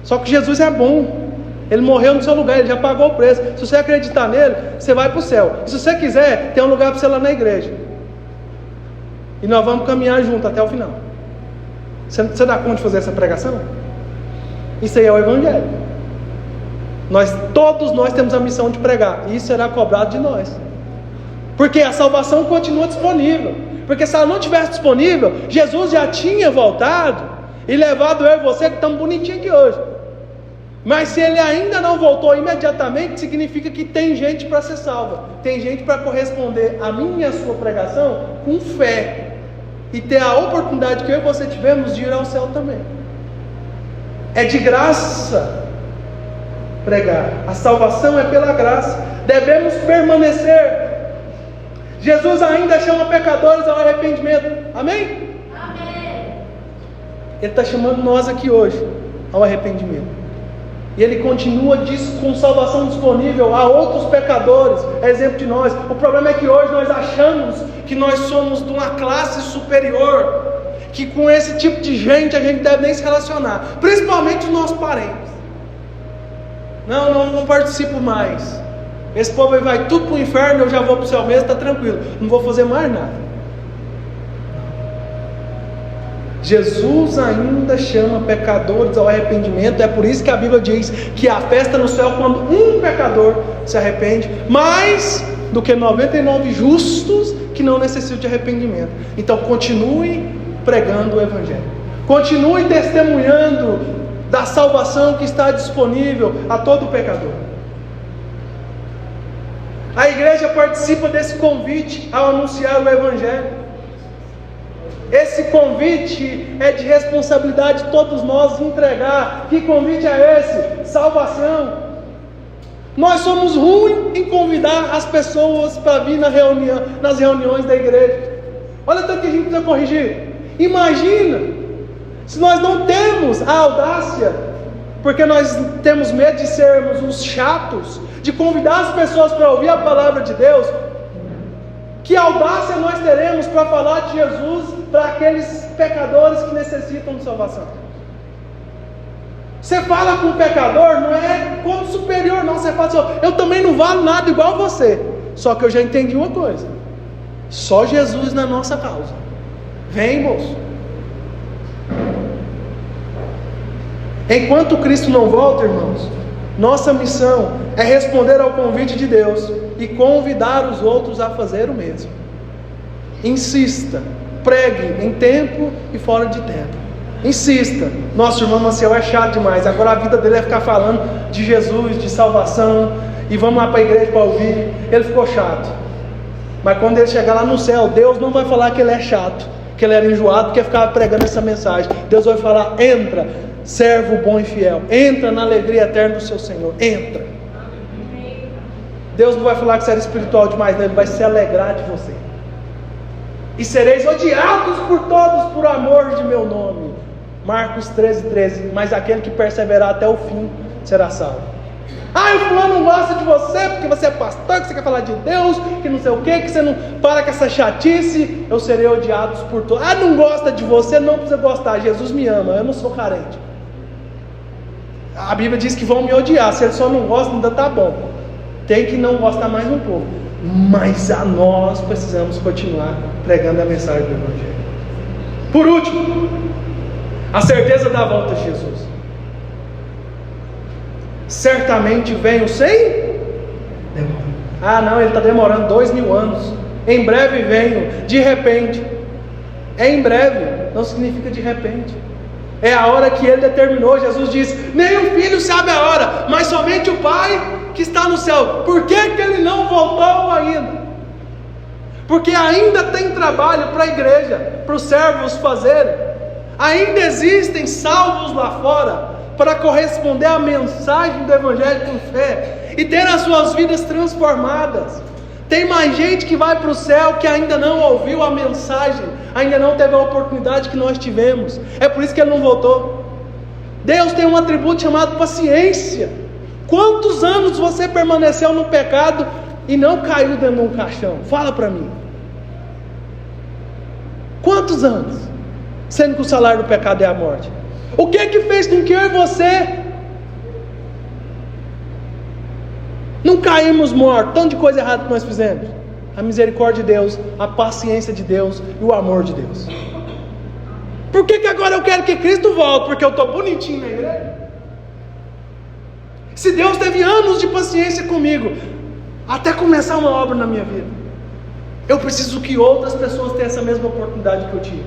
Só que Jesus é bom. Ele morreu no seu lugar, Ele já pagou o preço. Se você acreditar nele, você vai para o céu. E se você quiser, tem um lugar para você lá na igreja. E nós vamos caminhar junto até o final. Você dá conta de fazer essa pregação? Isso aí é o evangelho. Todos nós temos a missão de pregar. E isso será cobrado de nós. Porque a salvação continua disponível. Porque se ela não estivesse disponível, Jesus já tinha voltado e levado eu e você que estamos bonitinhos aqui hoje. Mas se Ele ainda não voltou imediatamente, significa que tem gente para ser salva. Tem gente para corresponder à minha e à sua pregação com fé. E ter a oportunidade que eu e você tivemos de ir ao céu também. É de graça pregar. A salvação é pela graça. devemos permanecer. Jesus ainda chama pecadores ao arrependimento. Amém? Amém. Ele está chamando nós aqui hoje ao arrependimento. E Ele continua com salvação disponível a outros pecadores, é exemplo de nós. O problema é que hoje nós achamos que nós somos de uma classe superior, que com esse tipo de gente a gente deve nem se relacionar, principalmente os nossos parentes. Não participo mais. Esse povo aí vai tudo para o inferno, eu já vou para o céu mesmo, está tranquilo, não vou fazer mais nada. Jesus ainda chama pecadores ao arrependimento. É por isso que a Bíblia diz que há festa no céu quando um pecador se arrepende, mais do que 99 justos que não necessitam de arrependimento. Então continue pregando o Evangelho, continue testemunhando da salvação que está disponível a todo pecador. A igreja participa desse convite ao anunciar o Evangelho. Esse convite é de responsabilidade de todos nós entregar. Que convite é esse? Salvação. Nós somos ruins em convidar as pessoas para vir nas reuniões da igreja. Olha tanto que a gente precisa corrigir. Imagina se nós não temos a audácia, porque nós temos medo de sermos os chatos, de convidar as pessoas para ouvir a palavra de Deus. Que audácia nós teremos para falar de Jesus para aqueles pecadores que necessitam de salvação? Você fala com o pecador, não é como superior não, você fala assim: eu também não valo nada igual você, só que eu já entendi uma coisa: só Jesus na nossa causa. Vem, moço. Enquanto Cristo não volta, irmãos, nossa missão é responder ao convite de Deus e convidar os outros a fazer o mesmo. Insista, pregue em tempo e fora de tempo. Insista. Nosso irmão Maciel é chato demais, agora a vida dele é ficar falando de Jesus, de salvação, e vamos lá para a igreja para ouvir. Ele ficou chato, mas quando ele chegar lá no céu, Deus não vai falar que ele é chato, que ele era enjoado porque ficava pregando essa mensagem. Deus vai falar: entra, servo bom e fiel, entra na alegria eterna do seu Senhor, entra. Deus não vai falar que você era espiritual demais, não. Ele vai se alegrar de você. E sereis odiados por todos por amor de meu nome. Marcos 13:13. Mas aquele que perseverar até o fim será salvo. O fulano não gosta de você porque você é pastor, que você quer falar de Deus, que não sei o que você não para com essa chatice. Eu serei odiado por todos. Não gosta de você, não precisa gostar. Jesus me ama, eu não sou carente. A Bíblia diz que vão me odiar. Se ele só não gosta, ainda está bom. Tem que não gostar mais um pouco. Mas a nós precisamos continuar pregando a mensagem do Evangelho. Por último, a certeza da volta de Jesus. Certamente venho sem demora. Não, ele está demorando 2000 anos. Em breve venho, de repente. Em breve não significa de repente. É a hora que ele determinou. Jesus disse: nem o filho sabe a hora, mas somente o Pai que está no céu. Por que ele não voltou ainda? Porque ainda tem trabalho para a igreja, para os servos fazerem. Ainda existem salvos lá fora para corresponder à mensagem do Evangelho com fé e ter as suas vidas transformadas. Tem mais gente que vai para o céu que ainda não ouviu a mensagem, ainda não teve a oportunidade que nós tivemos. É por isso que ele não voltou. Deus tem um atributo chamado paciência. Quantos anos você permaneceu no pecado e não caiu dentro de um caixão? Fala para mim. Quantos anos? Sendo que o salário do pecado é a morte. O que fez com que eu e você não caímos mortos? Tanto de coisa errada que nós fizemos. A misericórdia de Deus, a paciência de Deus e o amor de Deus. Por que agora eu quero que Cristo volte? Porque eu estou bonitinho na igreja? Se Deus teve anos de paciência comigo até começar uma obra na minha vida, eu preciso que outras pessoas tenham essa mesma oportunidade que eu tive.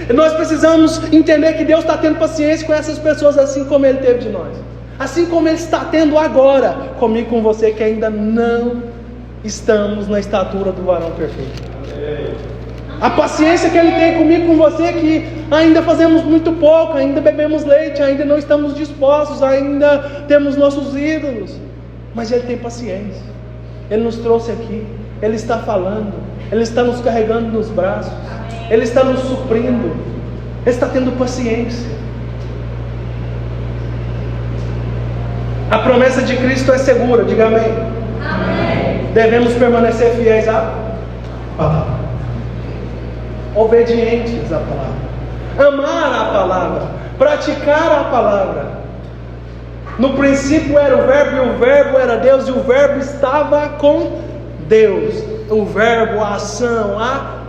E nós precisamos entender que Deus está tendo paciência com essas pessoas, assim como Ele teve de nós, assim como Ele está tendo agora comigo, com você, que ainda não estamos na estatura do varão perfeito. A paciência que Ele tem comigo, com você, que ainda fazemos muito pouco, ainda bebemos leite, ainda não estamos dispostos, ainda temos nossos ídolos, mas Ele tem paciência. Ele nos trouxe aqui, Ele está falando, Ele está nos carregando nos braços, Ele está nos suprindo, Ele está tendo paciência. A promessa de Cristo é segura, diga amém. Amém. Devemos permanecer fiéis à palavra, obedientes à palavra, amar a palavra, praticar a palavra. No princípio era o Verbo, e o Verbo era Deus, e o Verbo estava com Deus. O Verbo, a ação, a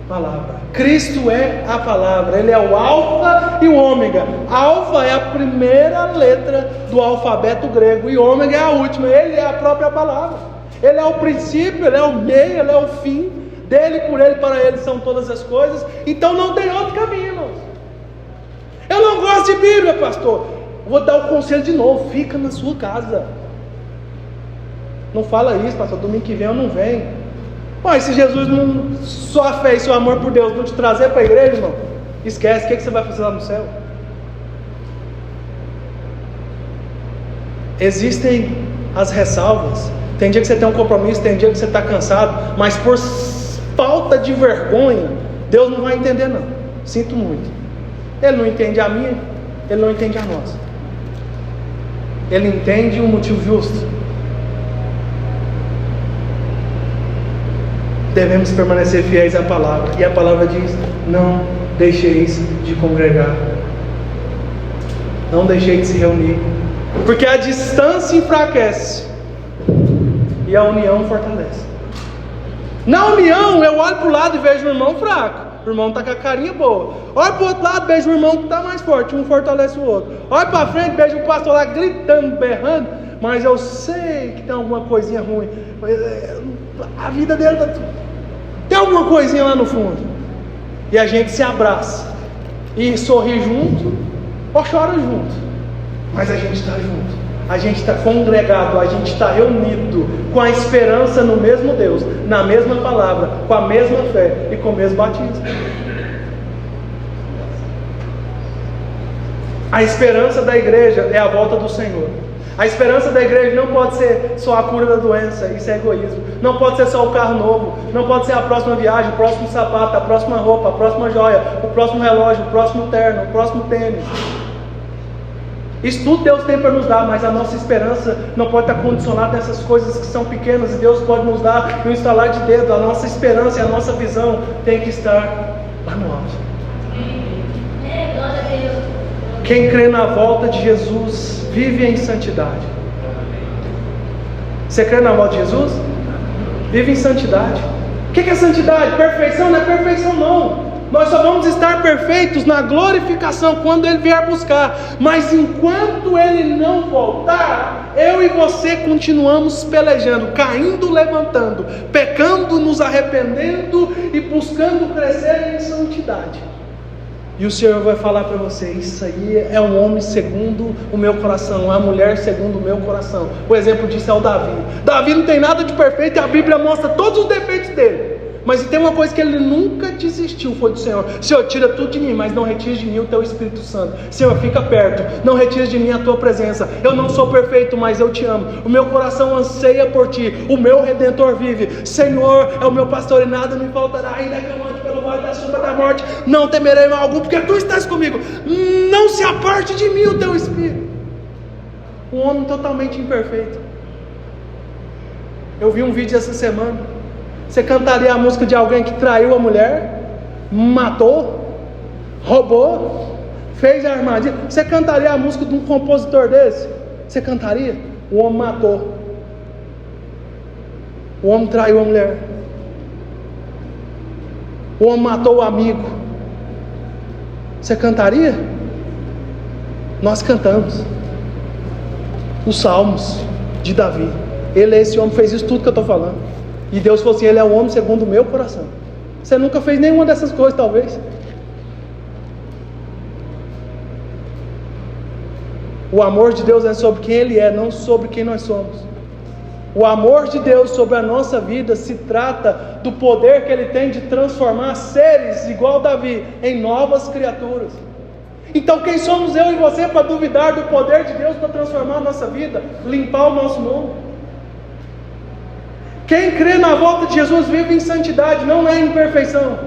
palavra. Cristo é a palavra, Ele é o Alfa e o Ômega. Alfa é a primeira letra do alfabeto grego, e Ômega é a última. Ele é a própria palavra. Ele é o princípio, Ele é o meio, Ele é o fim. Dele, por Ele, para Ele são todas as coisas. Então não tem outro caminho, irmãos. Eu não gosto de Bíblia, pastor. Vou dar o conselho de novo: fica na sua casa. Não fala isso, pastor, domingo que vem eu não venho. Mas se Jesus não, sua fé e seu amor por Deus não te trazer para a igreja, irmão, esquece, o que você vai fazer lá no céu? Existem as ressalvas. Tem dia que você tem um compromisso, tem dia que você está cansado, mas por falta de vergonha, Deus não vai entender não. Sinto muito. Ele não entende a minha, Ele não entende a nossa. Ele entende um motivo justo. Devemos permanecer fiéis à palavra. E a palavra diz: não deixeis de congregar, não deixeis de se reunir, porque a distância enfraquece e a união fortalece. Na união, eu olho para o lado e vejo o irmão fraco. O irmão está com a carinha boa. Olha para o outro lado, vejo o irmão que está mais forte. Um fortalece o outro. Olha para frente, vejo o pastor lá gritando, berrando. Mas eu sei que tem alguma coisinha ruim. A vida dele tem alguma coisinha lá no fundo. E a gente se abraça e sorri junto ou chora junto. Mas a gente está junto. A gente está congregado, a gente está reunido com a esperança no mesmo Deus, na mesma palavra, com a mesma fé e com o mesmo batismo. A esperança da igreja é a volta do Senhor. A esperança da igreja não pode ser só a cura da doença, isso é egoísmo. Não pode ser só o carro novo, não pode ser a próxima viagem, o próximo sapato, a próxima roupa, a próxima joia, o próximo relógio, o próximo terno, o próximo tênis. Isso tudo Deus tem para nos dar, mas a nossa esperança não pode estar condicionada nessas coisas que são pequenas, e Deus pode nos dar no instalar de dedo. A nossa esperança e a nossa visão tem que estar lá no alto. Quem crê na volta de Jesus vive em santidade. Você crê na volta de Jesus? Vive em santidade. O que é santidade? Perfeição? Não é perfeição não. Nós só vamos estar perfeitos na glorificação, quando Ele vier buscar. Mas enquanto Ele não voltar, eu e você continuamos pelejando, caindo, levantando, pecando, nos arrependendo e buscando crescer em santidade. E o Senhor vai falar para você: isso aí é um homem segundo o meu coração, é uma mulher segundo o meu coração. O exemplo disso é o Davi. Davi não tem nada de perfeito, e a Bíblia mostra todos os defeitos dele. Mas tem uma coisa que ele nunca desistiu, foi do Senhor: Senhor, tira tudo de mim, mas não retire de mim o Teu Espírito Santo. Senhor, fica perto, não retire de mim a Tua presença. Eu não sou perfeito, mas eu te amo. O meu coração anseia por Ti, o meu Redentor vive. Senhor é o meu pastor e nada me faltará. Ainda que eu ande pelo vale da sombra da morte, não temerei mal algum, porque Tu estás comigo. Não se aparte de mim o Teu Espírito. Um homem totalmente imperfeito. Eu vi um vídeo essa semana. Você cantaria a música de alguém que traiu a mulher, matou, roubou, fez a armadilha? Você cantaria a música de um compositor desse? Você cantaria? O homem matou, o homem traiu a mulher, o homem matou o amigo. Você cantaria? Nós cantamos os salmos de Davi. Ele é esse homem, fez isso tudo que eu estou falando. E Deus falou assim: Ele é o homem segundo o meu coração. Você nunca fez nenhuma dessas coisas, talvez. O amor de Deus é sobre quem Ele é, não sobre quem nós somos. O amor de Deus sobre a nossa vida se trata do poder que Ele tem de transformar seres igual Davi em novas criaturas. Então quem somos eu e você para duvidar do poder de Deus para transformar a nossa vida, limpar o nosso mundo? Quem crê na volta de Jesus vive em santidade, não é em perfeição.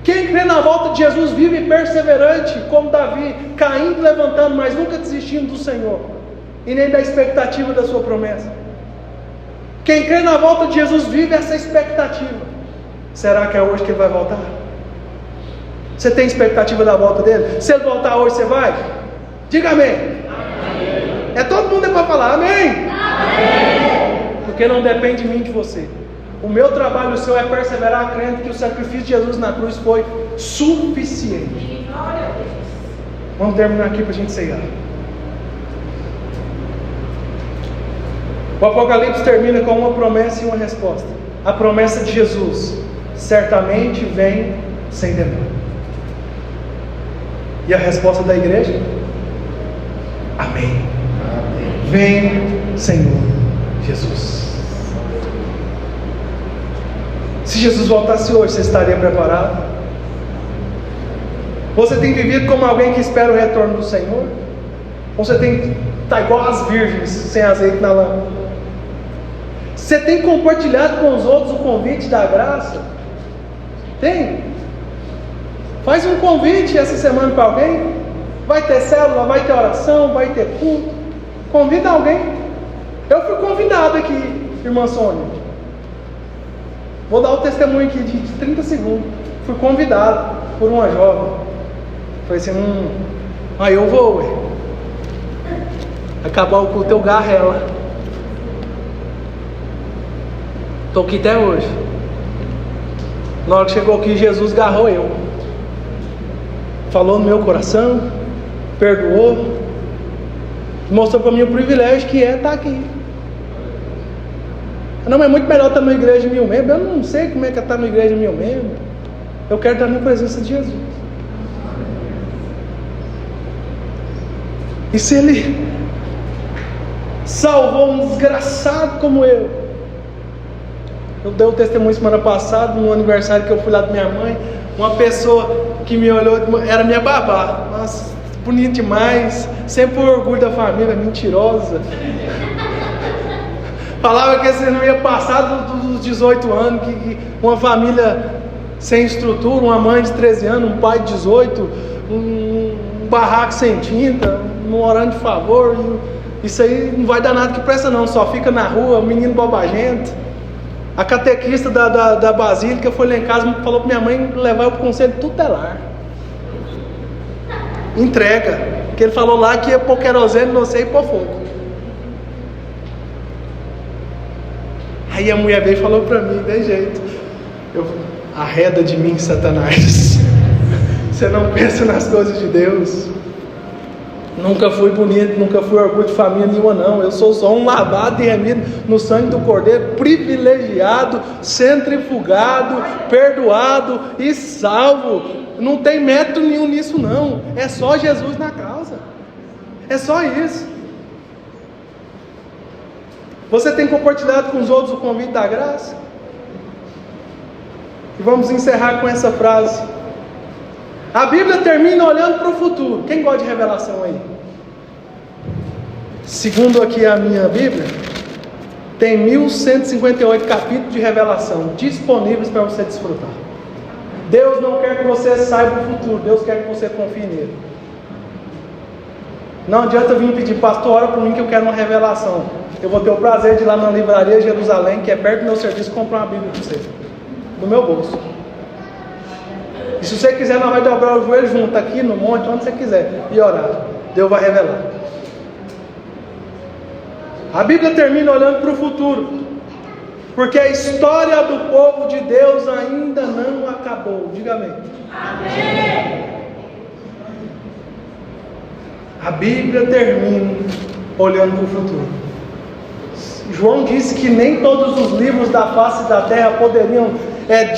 Quem crê na volta de Jesus vive perseverante, como Davi, caindo e levantando, mas nunca desistindo do Senhor, e nem da expectativa da sua promessa. Quem crê na volta de Jesus vive essa expectativa. Será que é hoje que Ele vai voltar? Você tem expectativa da volta dele? Se Ele voltar hoje, você vai? Diga amém. Amém. É todo mundo para falar amém. Amém. Porque não depende de mim e de você. O meu trabalho e o seu é perseverar crendo que o sacrifício de Jesus na cruz foi suficiente. Vamos terminar aqui para a gente cegar. O Apocalipse termina com uma promessa e uma resposta. A promessa de Jesus: certamente vem sem demora. E a resposta da igreja? Amém. Amém. Vem, Senhor Jesus. Se Jesus voltasse hoje, você estaria preparado? Você tem vivido como alguém que espera o retorno do Senhor? Ou você está igual as virgens, sem azeite na lâmpada? Você tem compartilhado com os outros o convite da graça? Tem? Faz um convite essa semana para alguém. Vai ter célula, vai ter oração, vai ter culto. Convida alguém. Eu fui convidado aqui, irmã Sônia. Vou dar o testemunho aqui de 30 segundos. Fui convidado por uma jovem. Falei assim, aí eu vou, ué. Acabar o culto, eu garro ela. Estou aqui até hoje. Na hora que chegou aqui, Jesus garrou eu. Falou no meu coração, perdoou, mostrou para mim o privilégio que é estar aqui. Não, é muito melhor estar numa igreja de 1000 membros. Eu não sei como é que é estar numa igreja de 1000 membros. Eu quero estar na presença de Jesus. E se Ele salvou um desgraçado como eu dei o testemunho semana passada, no aniversário que eu fui lá da minha mãe, uma pessoa que me olhou, era minha babá, nossa, bonita demais, sempre por orgulho da família, mentirosa, falava que você não ia passar dos 18 anos, que uma família sem estrutura, uma mãe de 13 anos, um pai de 18, um barraco sem tinta, um orando de favor, isso aí não vai dar nada que presta não, só fica na rua, menino bobagento. A catequista da Basílica foi lá em casa e falou para minha mãe levar eu para o conselho tutelar. Entrega. Porque ele falou lá que ia pôr querosene, não sei, e pôr fogo. Aí a mulher veio e falou para mim, de jeito. Arreda de mim, Satanás. Você não pensa nas coisas de Deus. Nunca fui bonito, nunca fui orgulho de família nenhuma não. Eu sou só um lavado e remido no sangue do Cordeiro, privilegiado, centrifugado, perdoado e salvo. Não tem método nenhum nisso não. É só Jesus na causa. É só isso. Você tem compartilhado com os outros o convite da graça? E vamos encerrar com essa frase. A Bíblia termina olhando para o futuro. Quem gosta de revelação aí? Segundo aqui a minha Bíblia, tem 1158 capítulos de revelação disponíveis para você desfrutar. Deus não quer que você saiba o futuro, Deus quer que você confie nele. Não adianta vir pedir, pastor, ora por mim que eu quero uma revelação. Eu vou ter o prazer de ir lá na livraria Jerusalém, que é perto do meu serviço, comprar uma Bíblia para você, do meu bolso. E se você quiser, nós vamos dobrar o joelho junto aqui no monte, onde você quiser, e orar. Deus vai revelar. A Bíblia termina olhando para o futuro, porque a história do povo de Deus ainda não acabou. Diga amém. Amém. A Bíblia termina olhando para o futuro. João disse que nem todos os livros da face da terra poderiam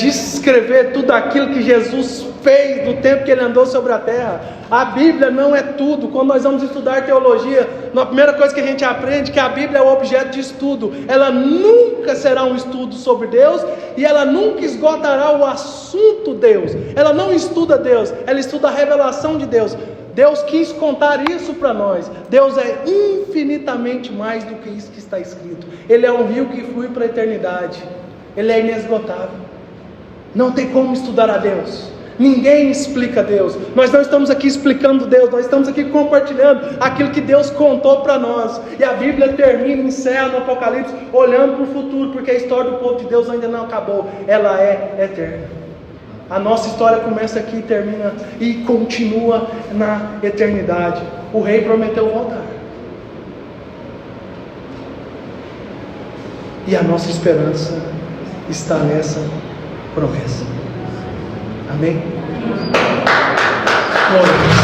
descrever tudo aquilo que Jesus fez no tempo que Ele andou sobre a terra. A Bíblia não é tudo. Quando nós vamos estudar teologia, a primeira coisa que a gente aprende é que a Bíblia é o objeto de estudo. Ela nunca será um estudo sobre Deus, e ela nunca esgotará o assunto Deus. Ela não estuda Deus, ela estuda a revelação de Deus. Deus quis contar isso para nós. Deus é infinitamente mais do que isso que está escrito. Ele é um rio que flui para a eternidade. Ele é inesgotável. Não tem como estudar a Deus. Ninguém explica Deus. Nós não estamos aqui explicando Deus, nós estamos aqui compartilhando aquilo que Deus contou para nós. E a Bíblia termina, encerra no Apocalipse, olhando para o futuro, porque a história do povo de Deus ainda não acabou, ela é eterna. A nossa história começa aqui, termina e continua na eternidade. O rei prometeu voltar. E a nossa esperança está nessa promessa. Amém? Glória a Deus.